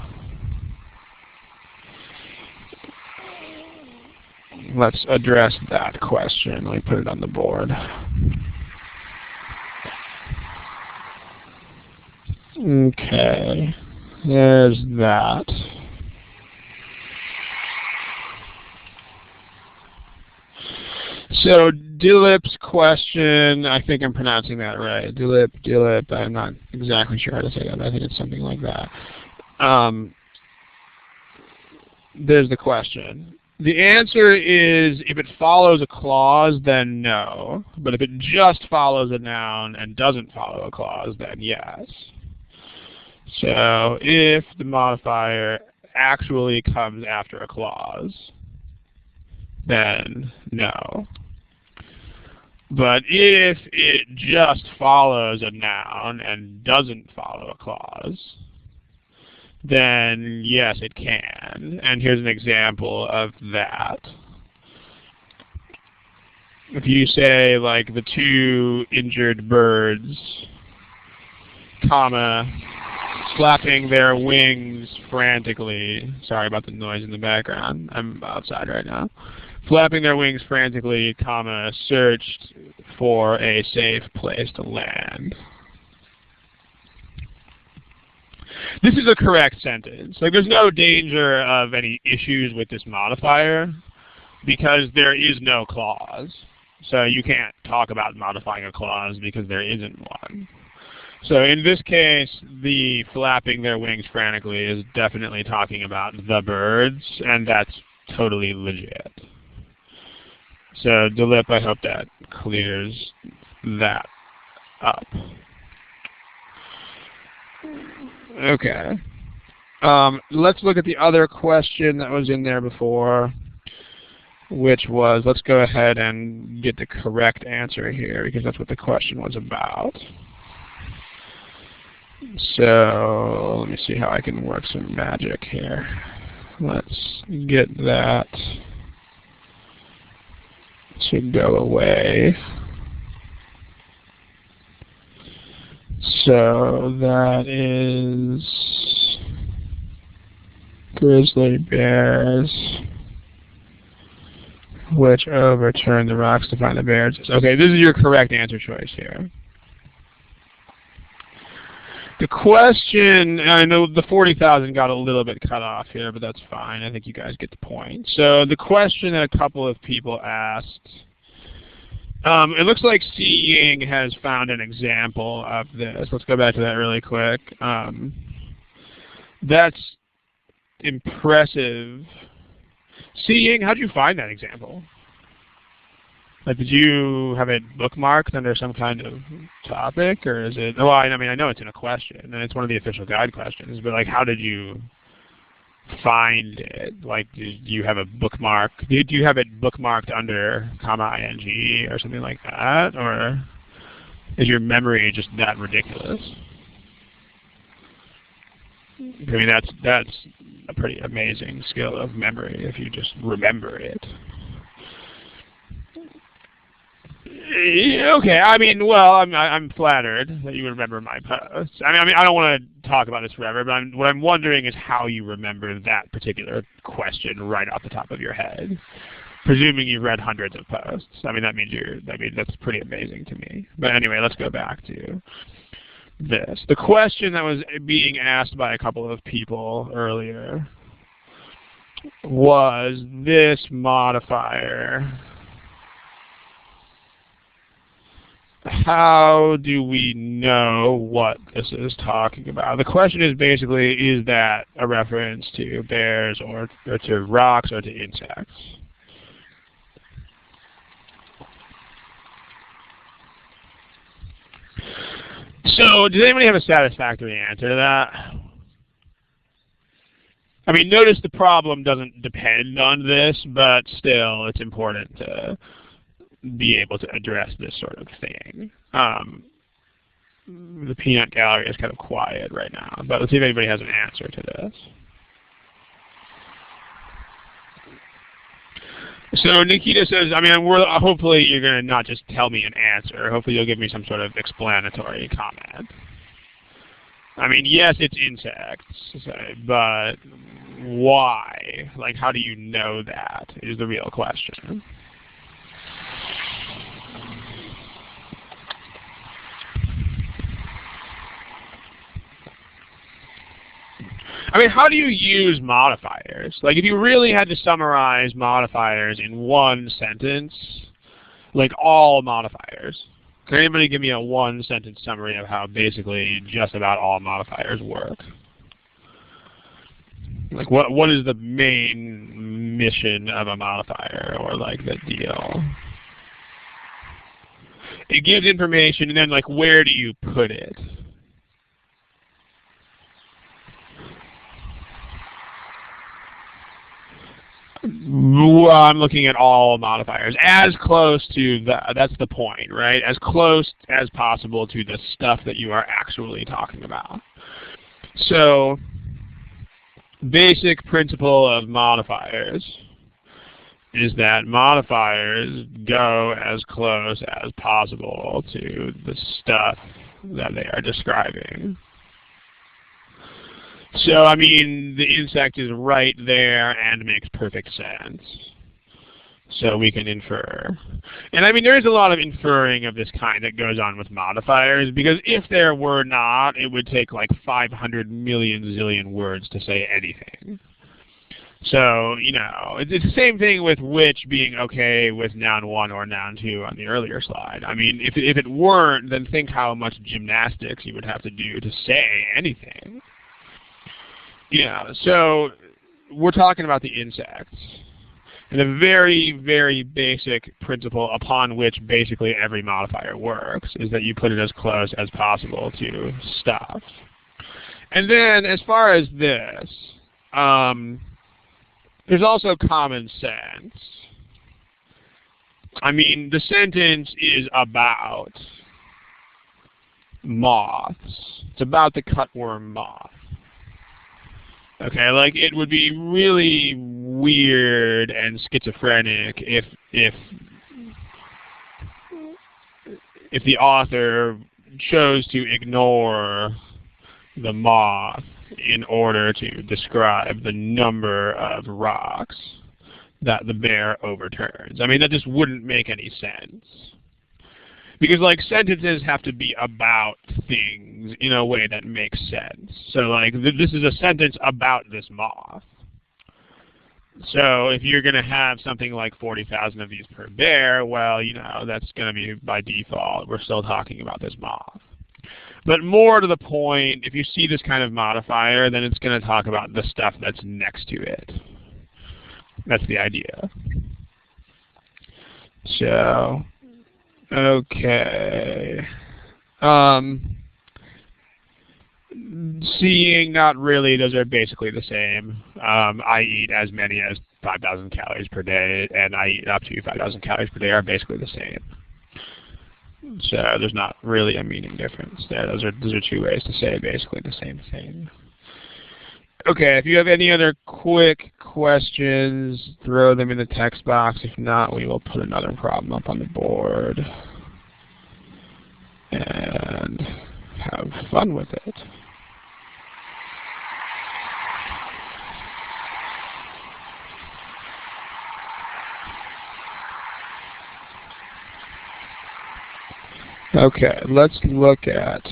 Let's address that question. Let me put it on the board. Okay, there's that. So Dilip's question, I think I'm pronouncing that right. Dilip, I'm not exactly sure how to say that. I think it's something like that. There's the question. The answer is, if it follows a clause, then no. But if it just follows a noun and doesn't follow a clause, then yes. So if the modifier actually comes after a clause, then no. But if it just follows a noun and doesn't follow a clause, then yes, it can. And here's an example of that. If you say, like, the two injured birds, comma, flapping their wings frantically. Sorry about the noise in the background. I'm outside right now. Flapping their wings frantically, comma, searched for a safe place to land. This is a correct sentence. Like, there's no danger of any issues with this modifier because there is no clause. So you can't talk about modifying a clause because there isn't one. So in this case, the flapping their wings frantically is definitely talking about the birds, and that's totally legit. So Dilip, I hope that clears that up. Okay. Let's look at the other question that was in there before, which was, let's go ahead and get the correct answer here, because that's what the question was about. So let me see how I can work some magic here. Let's get that to go away. So that is grizzly bears, which overturn the rocks to find the bears. Okay, this is your correct answer choice here. The question, I know the 40,000 got a little bit cut off here, but that's fine. I think you guys get the point. So the question that a couple of people asked, it looks like Si Ying has found an example of this. Let's go back to that really quick. That's impressive. Si Ying, how did you find that example? Like, did you have it bookmarked under some kind of topic, or is it? Well, I mean, I know it's in a question, and it's one of the official guide questions. But like, how did you find it? Like, did you have a bookmark? Did you have it bookmarked under ing or something like that, or is your memory just that ridiculous? I mean, that's a pretty amazing skill of memory if you just remember it. Okay, I mean, well, I'm flattered that you remember my posts. I mean, I don't want to talk about this forever, but what I'm wondering is how you remember that particular question right off the top of your head. Presuming you've read hundreds of posts, I mean, that's pretty amazing to me. But anyway, let's go back to this. The question that was being asked by a couple of people earlier was this modifier. How do we know what this is talking about? The question is basically, is that a reference to bears or to rocks or to insects? So does anybody have a satisfactory answer to that? I mean, notice the problem doesn't depend on this, but still it's important to be able to address this sort of thing. The peanut gallery is kind of quiet right now, but let's see if anybody has an answer to this. So Nikita says, I mean, hopefully you're going to not just tell me an answer. Hopefully you'll give me some sort of explanatory comment. I mean, yes, it's insects, but why? Like, how do you know that is the real question. I mean, how do you use modifiers? Like, if you really had to summarize modifiers in one sentence, like all modifiers, can anybody give me a one-sentence summary of how basically just about all modifiers work? Like, what is the main mission of a modifier, or like the deal? It gives information, and then like, where do you put it? Well, I'm looking at all modifiers. As close to that's the point, right? As close as possible to the stuff that you are actually talking about. So, basic principle of modifiers is that modifiers go as close as possible to the stuff that they are describing. So, I mean, the insect is right there and makes perfect sense. So we can infer. And I mean, there is a lot of inferring of this kind that goes on with modifiers, because if there were not, it would take like 500 million zillion words to say anything. So, you know, it's the same thing with which being okay with noun 1 or noun 2 on the earlier slide. I mean, if it weren't, then think how much gymnastics you would have to do to say anything. Yeah, so we're talking about the insects. And a very, very basic principle upon which basically every modifier works is that you put it as close as possible to stuff. And then as far as this, there's also common sense. I mean, the sentence is about moths. It's about the cutworm moth. Okay, like it would be really weird and schizophrenic if the author chose to ignore the moth in order to describe the number of rocks that the bear overturns. I mean, that just wouldn't make any sense. Because, like, sentences have to be about things in a way that makes sense. So, like, this is a sentence about this moth. So, if you're going to have something like 40,000 of these per bear, well, you know, that's going to be by default. We're still talking about this moth. But more to the point, if you see this kind of modifier, then it's going to talk about the stuff that's next to it. That's the idea. So, okay. Seeing, not really, those are basically the same. I eat as many as 5,000 calories per day, and I eat up to 5,000 calories per day are basically the same. So there's not really a meaning difference there. Those are two ways to say basically the same thing. Okay, if you have any other quick questions, throw them in the text box. If not, we will put another problem up on the board and have fun with it. Okay, let's look at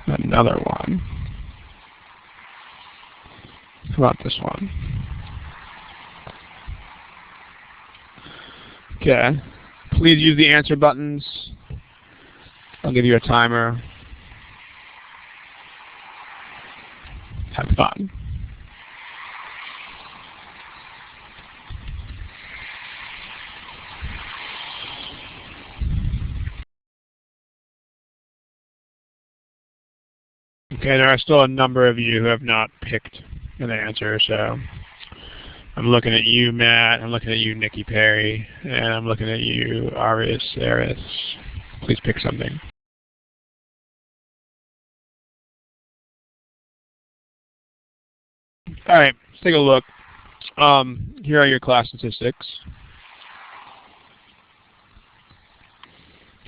another one. How about this one? Okay, please use the answer buttons. I'll give you a timer. Have fun. Okay, there are still a number of you who have not picked an answer, so I'm looking at you, Matt, I'm looking at you, Nikki Perry, and I'm looking at you, Arius Aris. Please pick something. Alright, let's take a look. Here are your class statistics.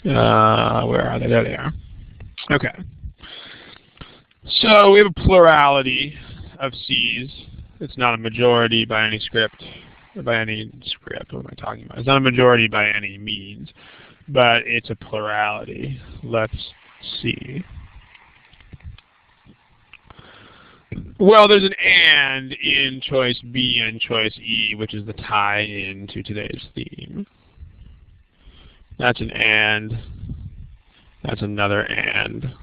Where are they? There they are. Okay. So we have a plurality of C's. It's not a majority by any script. What am I talking about? It's not a majority by any means, but it's a plurality. Let's see. Well, there's an and in choice B and choice E, which is the tie-in to today's theme. That's an and. That's another and.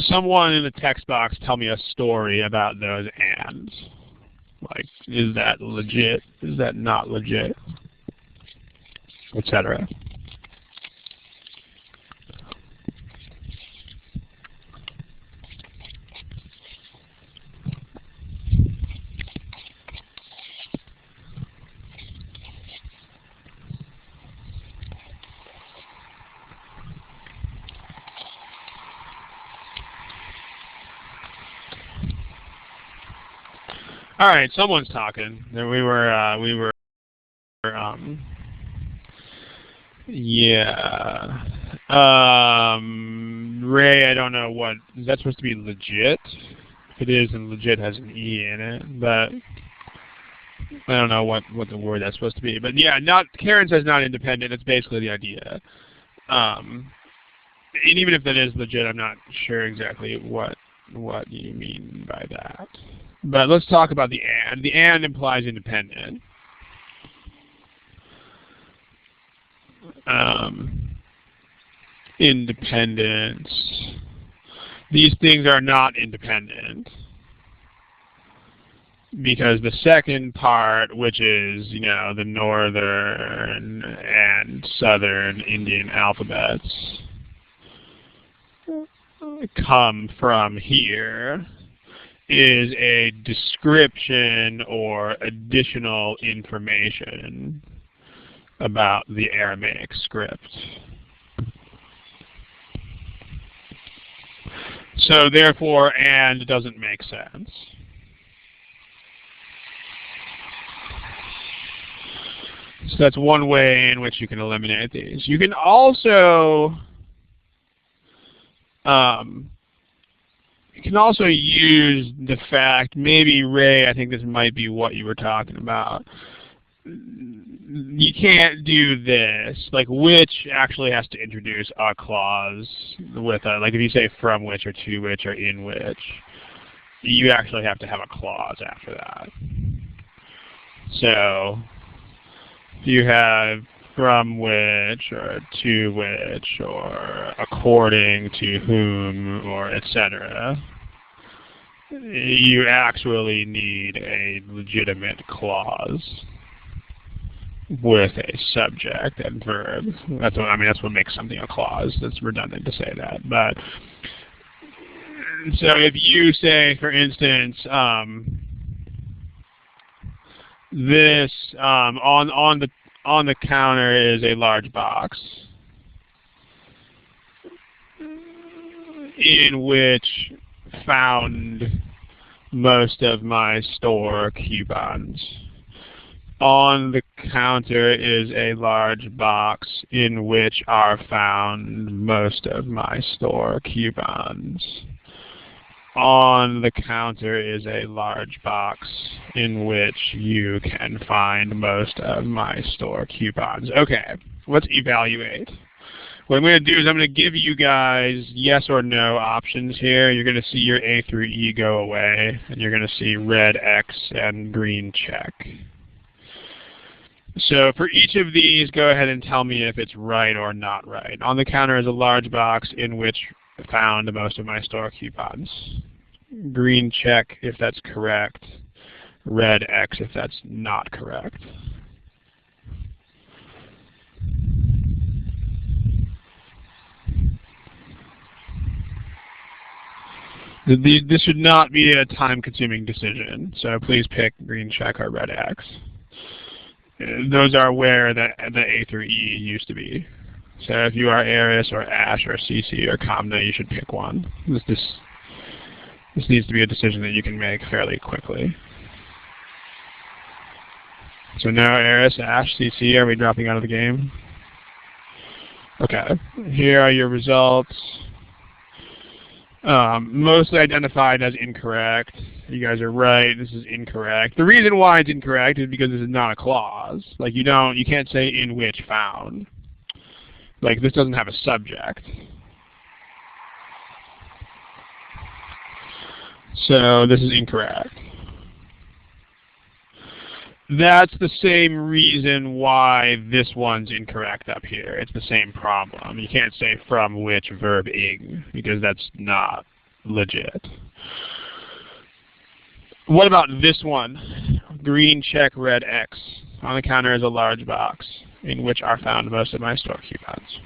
Someone in the text box tell me a story about those ands. Like, is that legit? Is that not legit? Etc. All right, someone's talking. We were, yeah. Ray, I don't know what, is that supposed to be legit? If it is, then legit has an E in it, but I don't know what the word that's supposed to be. But yeah, Karen says not independent, it's basically the idea. And even if that is legit, I'm not sure exactly what what you mean by that. But let's talk about the and. The and implies independent. Independence. These things are not independent. Because the second part, which is, you know, the northern and southern Indian alphabets, come from here, is a description or additional information about the Aramaic script. So therefore, and doesn't make sense. So that's one way in which you can eliminate these. You can also use the fact, maybe Ray, I think this might be what you were talking about. You can't do this. Like which actually has to introduce a clause with a, like if you say from which or to which or in which, you actually have to have a clause after that. So you have from which or to which or according to whom or etc. You actually need a legitimate clause with a subject and verb. That's what, I mean, that's what makes something a clause. That's redundant to say that. But so if you say, for instance, this on the counter is a large box in which found most of my store coupons. On the counter is a large box in which are found most of my store coupons. On the counter is a large box in which you can find most of my store coupons. Okay, let's evaluate. What I'm going to do is I'm going to give you guys yes or no options here. You're going to see your A through E go away, and you're going to see red X and green check. So for each of these, go ahead and tell me if it's right or not right. On the counter is a large box in which found most of my store coupons. Green check if that's correct. Red X if that's not correct. This should not be a time-consuming decision, so please pick green check or red X. Those are where the A through E used to be. So if you are Aris or Ash or CC or Kamna, you should pick one. This needs to be a decision that you can make fairly quickly. So now Aris, Ash, CC, are we dropping out of the game? Okay, here are your results. Mostly identified as incorrect. You guys are right, this is incorrect. The reason why it's incorrect is because this is not a clause. Like you can't say in which found. Like this doesn't have a subject. So this is incorrect. That's the same reason why this one's incorrect up here. It's the same problem. You can't say from which verb ing, because that's not legit. What about this one? Green check, red X. On the counter is a large box in which are found most of my store coupons.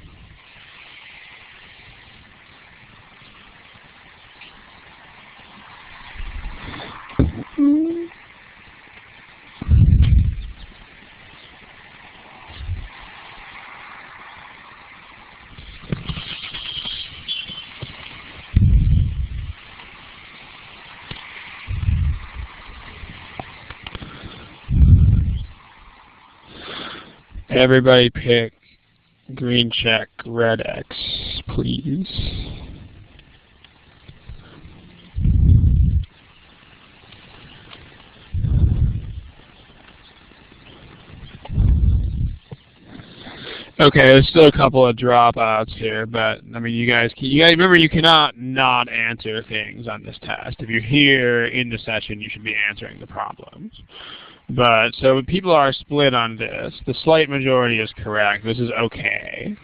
Everybody pick green check, red X, please. Okay, there's still a couple of dropouts here, but I mean, you guys remember you cannot not answer things on this test. If you're here in the session, you should be answering the problems. But so people are split on this. The slight majority is correct. This is okay.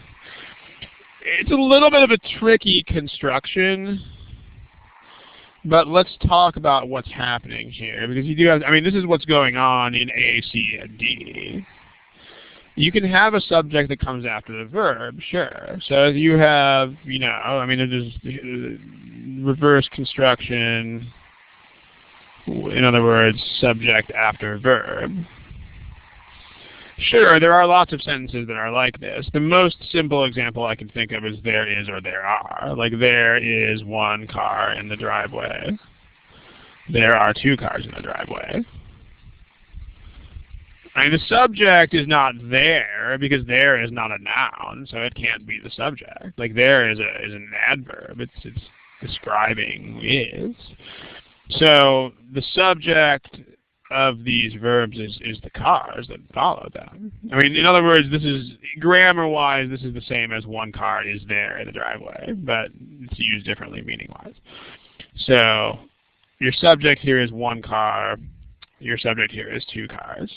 It's a little bit of a tricky construction, but let's talk about what's happening here, because you do have, I mean, this is what's going on in A, C, and D. You can have a subject that comes after the verb, sure. So you have, you know, I mean, there's reverse construction, in other words, subject after verb. Sure, there are lots of sentences that are like this. The most simple example I can think of is there is or there are. Like, there is one car in the driveway. There are two cars in the driveway. I mean, the subject is not there because there is not a noun, so it can't be the subject. Like, there is an adverb. It's describing is. So the subject of these verbs is the cars that follow them. I mean, in other words, this is, grammar-wise, this is the same as one car is there in the driveway, but it's used differently meaning-wise. So your subject here is one car. Your subject here is two cars.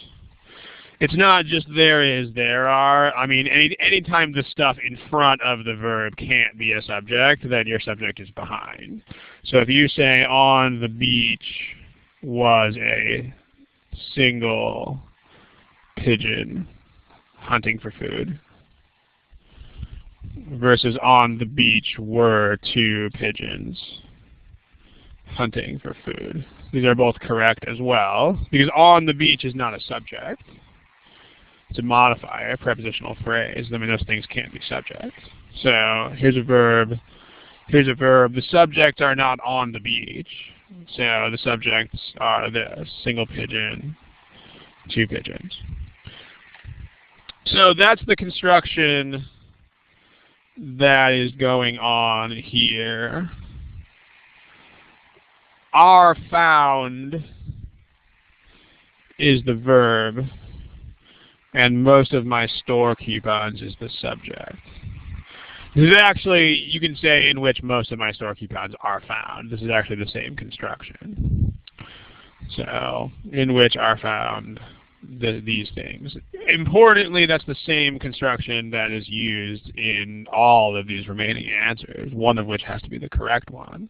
It's not just there is, there are. I mean, anytime the stuff in front of the verb can't be a subject, then your subject is behind. So if you say, on the beach was a single pigeon hunting for food, versus on the beach were two pigeons hunting for food. These are both correct as well, because on the beach is not a subject. It's a modifier, a prepositional phrase. I mean, those things can't be subjects. So here's a verb. Here's a verb. The subjects are not on the beach. So the subjects are this: single pigeon, two pigeons. So that's the construction that is going on here. Are found is the verb, and most of my store coupons is the subject. This is actually, you can say, in which most of my store coupons are found. This is actually the same construction. So, in which are found these things. Importantly, that's the same construction that is used in all of these remaining answers, one of which has to be the correct one.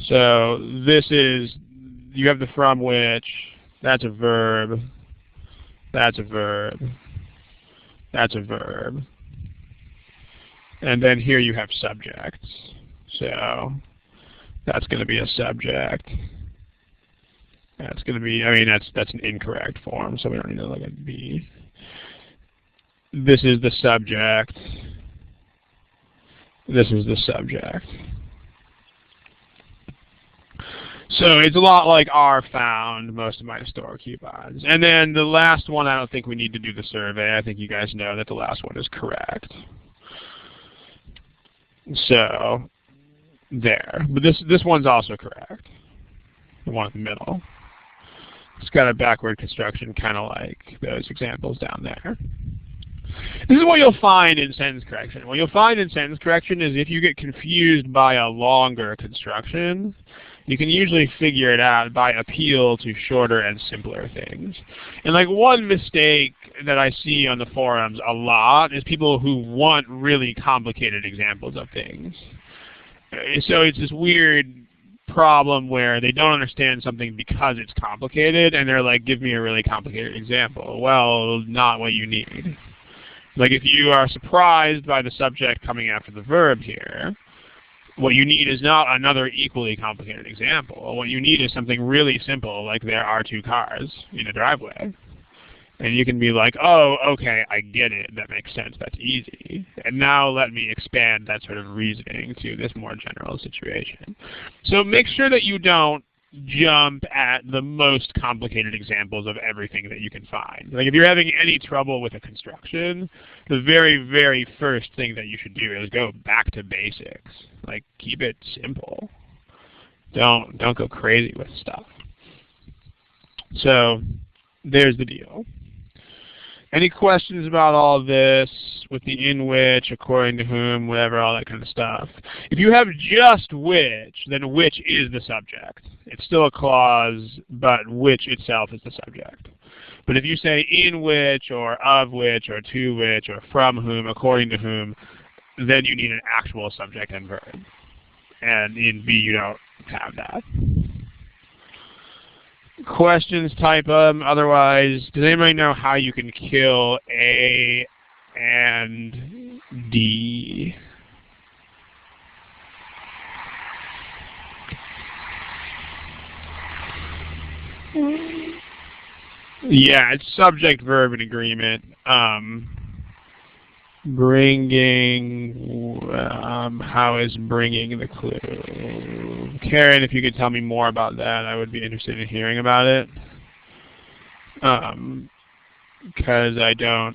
So, this is, you have the from which, that's a verb, that's a verb, that's a verb. And then here you have subjects. So that's going to be a subject. That's going to be, I mean, that's an incorrect form, so we don't need to look at B. This is the subject. This is the subject. So it's a lot like are found, most of my store coupons. And then the last one, I don't think we need to do the survey. I think you guys know that the last one is correct. So there. But this one's also correct. The one in the middle. It's got a backward construction, kind of like those examples down there. This is what you'll find in sentence correction. What you'll find in sentence correction is if you get confused by a longer construction, you can usually figure it out by appeal to shorter and simpler things. And like one mistake that I see on the forums a lot is people who want really complicated examples of things. So it's this weird problem where they don't understand something because it's complicated, and they're like, give me a really complicated example. Well, not what you need. Like if you are surprised by the subject coming after the verb here, what you need is not another equally complicated example. What you need is something really simple, like there are two cars in a driveway. And you can be like, oh, okay, I get it. That makes sense. That's easy. And now let me expand that sort of reasoning to this more general situation. So make sure that you don't jump at the most complicated examples of everything that you can find. Like if you're having any trouble with a construction, the very, very first thing that you should do is go back to basics. Like keep it simple. Don't go crazy with stuff. So there's the deal. Any questions about all this with the in which, according to whom, whatever, all that kind of stuff? If you have just which, then which is the subject. It's still a clause, but which itself is the subject. But if you say in which, or of which, or to which, or from whom, according to whom, then you need an actual subject and verb. And in B, you don't have that. Questions, type them. Otherwise, does anybody know how you can kill A and D? Yeah, it's subject, verb, and agreement. Bringing, how is bringing the clue? Karen, if you could tell me more about that, I would be interested in hearing about it. Because I don't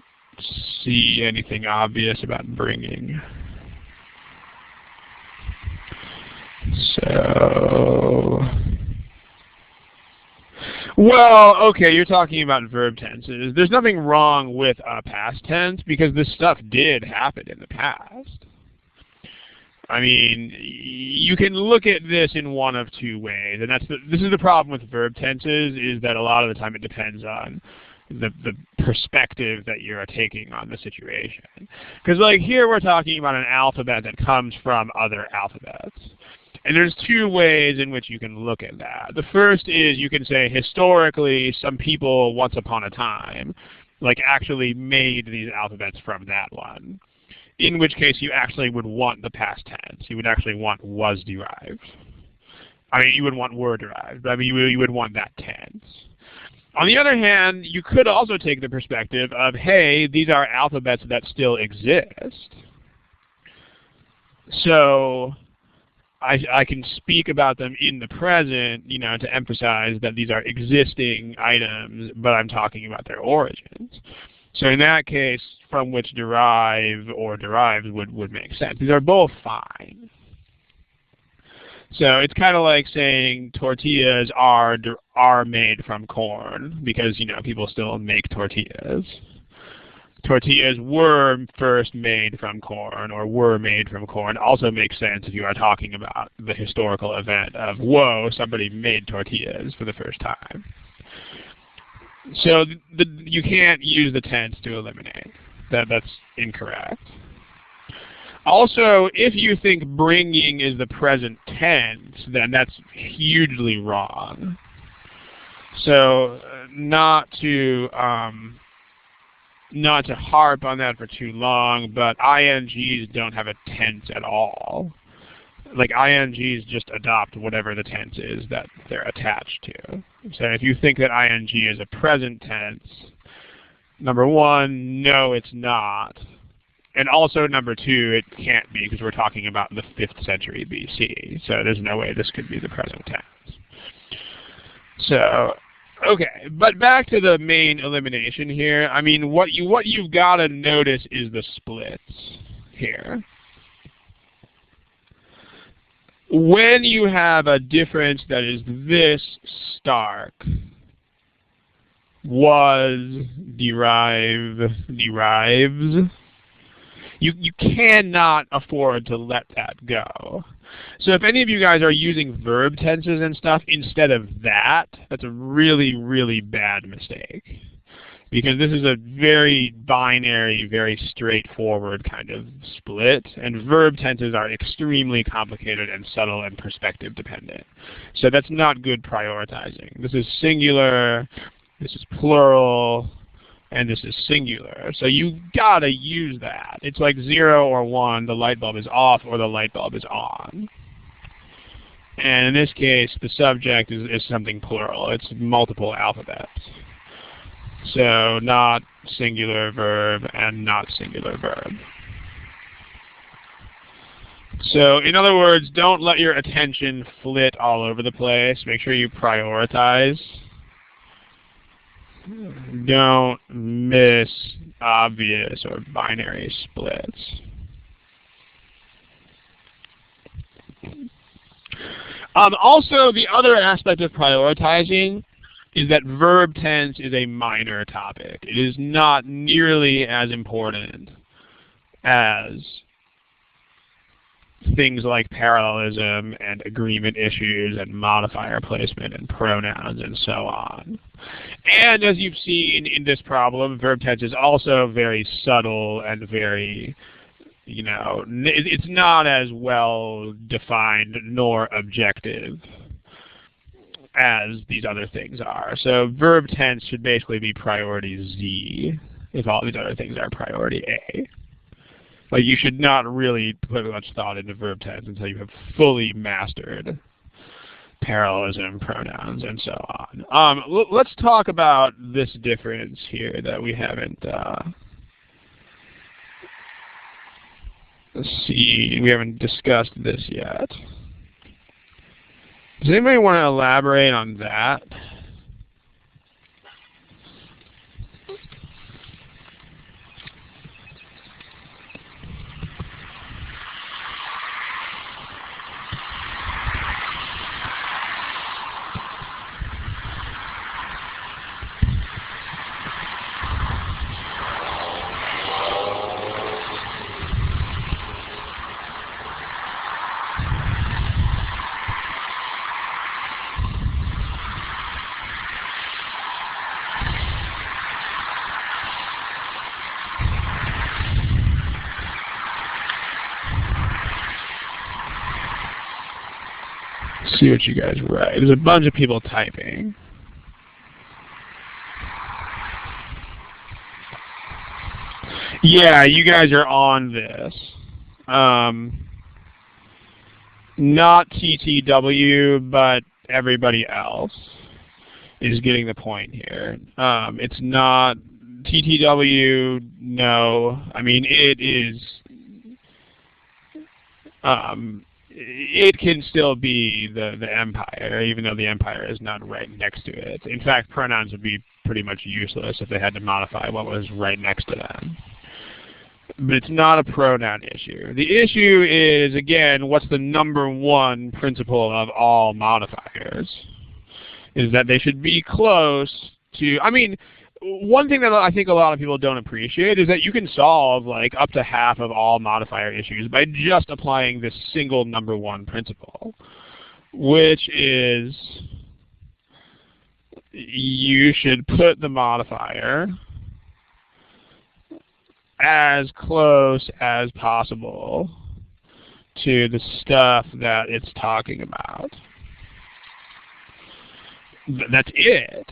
see anything obvious about bringing. So, well, okay, you're talking about verb tenses. There's nothing wrong with a past tense because this stuff did happen in the past. I mean, you can look at this in one of two ways, and this is the problem with verb tenses, is that a lot of the time it depends on the perspective that you're taking on the situation. Because like here we're talking about an alphabet that comes from other alphabets. And there's two ways in which you can look at that. The first is you can say historically some people once upon a time like actually made these alphabets from that one. In which case you actually would want the past tense. You would actually want was derived. I mean, you would want were derived, but I mean you would want that tense. On the other hand, you could also take the perspective of, hey, these are alphabets that still exist. So I can speak about them in the present, you know, to emphasize that these are existing items, but I'm talking about their origins. So in that case, from which derive or derived would make sense. These are both fine. So it's kind of like saying tortillas are made from corn because, you know, people still make tortillas. Tortillas were first made from corn or were made from corn also makes sense if you are talking about the historical event of, whoa, somebody made tortillas for the first time. So you can't use the tense to eliminate. That's incorrect. Also, if you think bringing is the present tense, then that's hugely wrong. So not to harp on that for too long, but INGs don't have a tense at all. Like INGs just adopt whatever the tense is that they're attached to. So if you think that ING is a present tense, number one, no, it's not. And also, number two, it can't be because we're talking about the 5th century BC. So there's no way this could be the present tense. So, okay, but back to the main elimination here. I mean, what you've got to notice is the splits here. When you have a difference that is this stark, was, derives, you cannot afford to let that go. So if any of you guys are using verb tenses and stuff instead of that, that's a really, really bad mistake. Because this is a very binary, very straightforward kind of split, and verb tenses are extremely complicated and subtle and perspective dependent. So that's not good prioritizing. This is singular, this is plural, and this is singular. So you gotta use that. It's like 0 or 1, the light bulb is off or the light bulb is on. And in this case, the subject is something plural. It's multiple alphabets. So not singular verb and not singular verb. So in other words, don't let your attention flit all over the place. Make sure you prioritize. Don't miss obvious or binary splits. Also, the other aspect of prioritizing is that verb tense is a minor topic. It is not nearly as important as things like parallelism and agreement issues and modifier placement and pronouns and so on. And as you've seen in this problem, verb tense is also very subtle and very, it's not as well defined nor objective as these other things are. So verb tense should basically be priority Z if all these other things are priority A. Like, you should not really put much thought into verb tense until you have fully mastered parallelism, pronouns, and so on. Let's talk about this difference here that we haven't we haven't discussed this yet. Does anybody want to elaborate on that? See what you guys write. There's a bunch of people typing. Yeah, you guys are on this. Not TTW, but everybody else is getting the point here. It's not TTW, no. I mean, it is... it can still be the empire, even though the empire is not right next to it. In fact, pronouns would be pretty much useless if they had to modify what was right next to them. But it's not a pronoun issue. The issue is, again, what's the number one principle of all modifiers? Is that they should be close to, I mean, one thing that I think a lot of people don't appreciate is that you can solve like up to half of all modifier issues by just applying this single number one principle, which is you should put the modifier as close as possible to the stuff that it's talking about. That's it.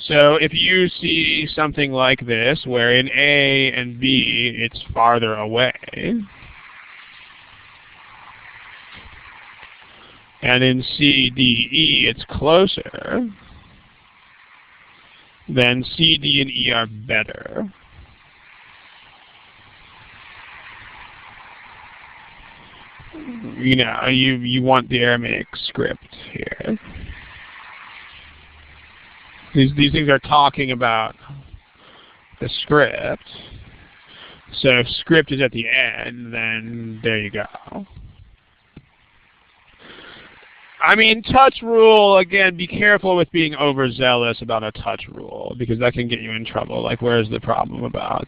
So if you see something like this, where in A and B it's farther away, and in C, D, E it's closer, then C, D, and E are better. You want the Aramaic script here. These things are talking about the script. So if script is at the end, then there you go. I mean, touch rule, again, be careful with being overzealous about a touch rule, because that can get you in trouble. Like, where's the problem about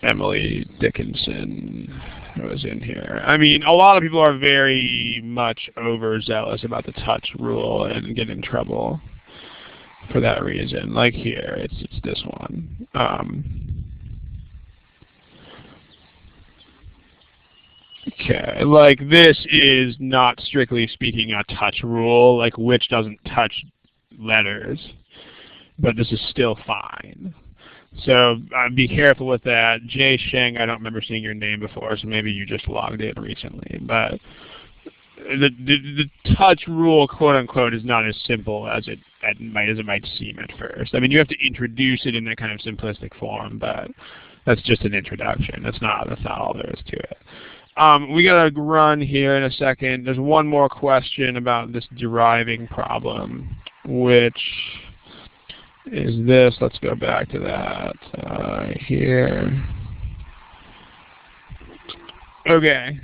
Emily Dickinson who was in here? I mean, a lot of people are very much overzealous about the touch rule and get in trouble for that reason. Like here, it's this one. Okay, like this is not strictly speaking a touch rule, like which doesn't touch letters, but this is still fine. So be careful with that. Jay Sheng, I don't remember seeing your name before, so maybe you just logged in recently. But the touch rule, quote unquote, is not as simple as it might seem at first. I mean, you have to introduce it in that kind of simplistic form, but that's just an introduction. That's not all there is to it. We gotta run here in a second. There's one more question about this deriving problem, which is this. Let's go back to that here. Okay.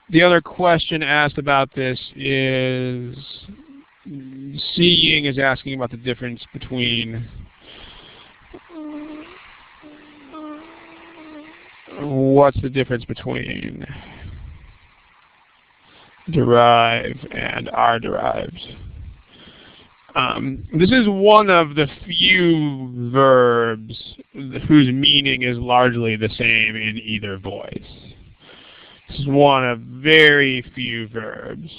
The other question asked about this is, Seeing is asking about the difference between what's the difference between derive and are derived. This is one of the few verbs whose meaning is largely the same in either voice. This is one of very few verbs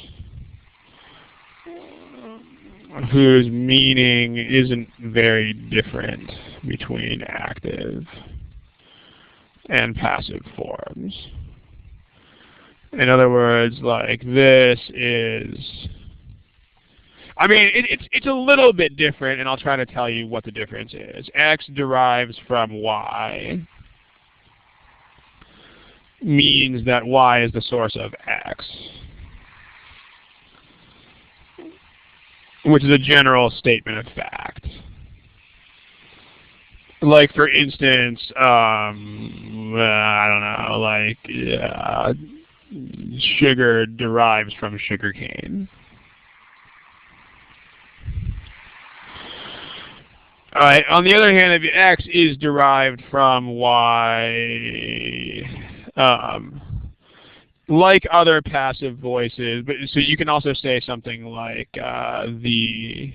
whose meaning isn't very different between active and passive forms. In other words, like this is, I mean, it's a little bit different, and I'll try to tell you what the difference is. X derives from Y means that Y is the source of X, which is a general statement of fact. Like, for instance, I don't know, like, sugar derives from sugarcane. All right. On the other hand, if X is derived from Y, like other passive voices, but so you can also say something like the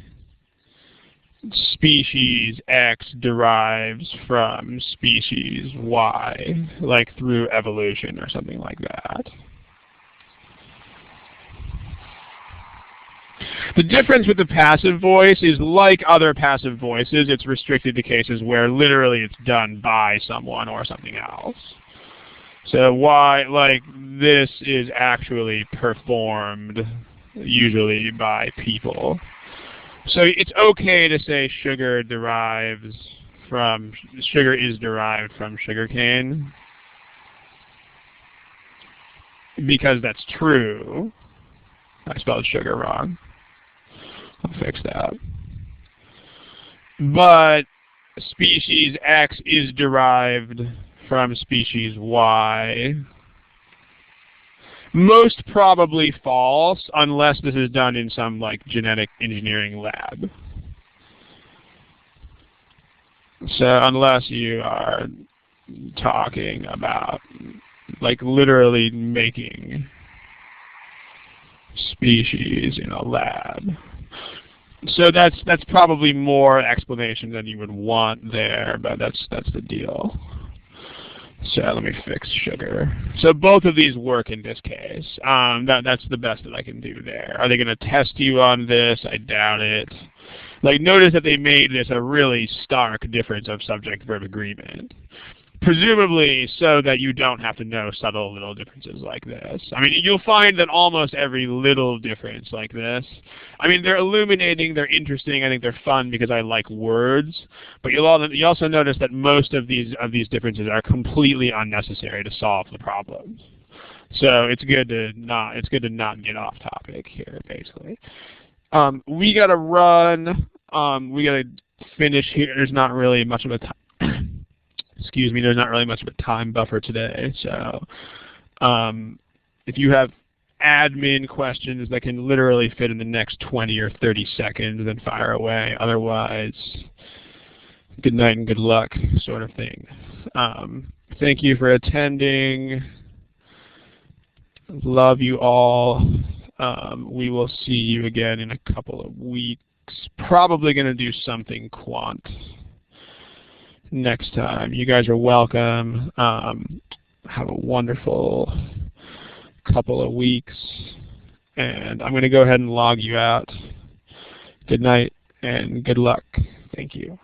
species X derives from species Y, like through evolution or something like that. The difference with the passive voice is, like other passive voices, it's restricted to cases where literally it's done by someone or something else. So why, like, this is actually performed usually by people. So it's okay to say sugar is derived from sugarcane, because that's true. I spelled sugar wrong. I'll fix that. But species X is derived from species Y. Most probably false, unless this is done in some like genetic engineering lab. So unless you are talking about like literally making species in a lab. So that's probably more explanation than you would want there, but that's the deal. So let me fix sugar. So both of these work in this case. That's the best that I can do there. Are they going to test you on this? I doubt it. Like, notice that they made this a really stark difference of subject-verb agreement. Presumably so that you don't have to know subtle little differences like this. I mean, you'll find that almost every little difference like this, I mean, they're illuminating, they're interesting, I think they're fun because I like words, but you'll also notice that most of these differences are completely unnecessary to solve the problems. So it's good to not get off topic here, basically. We gotta run, we gotta finish here. There's not really much of a time. Excuse me, there's not really much of a time buffer today, so if you have admin questions that can literally fit in the next 20 or 30 seconds, then fire away. Otherwise, good night and good luck sort of thing. Thank you for attending. Love you all. We will see you again in a couple of weeks. Probably going to do something quant next time. You guys are welcome. Have a wonderful couple of weeks. And I'm going to go ahead and log you out. Good night and good luck. Thank you.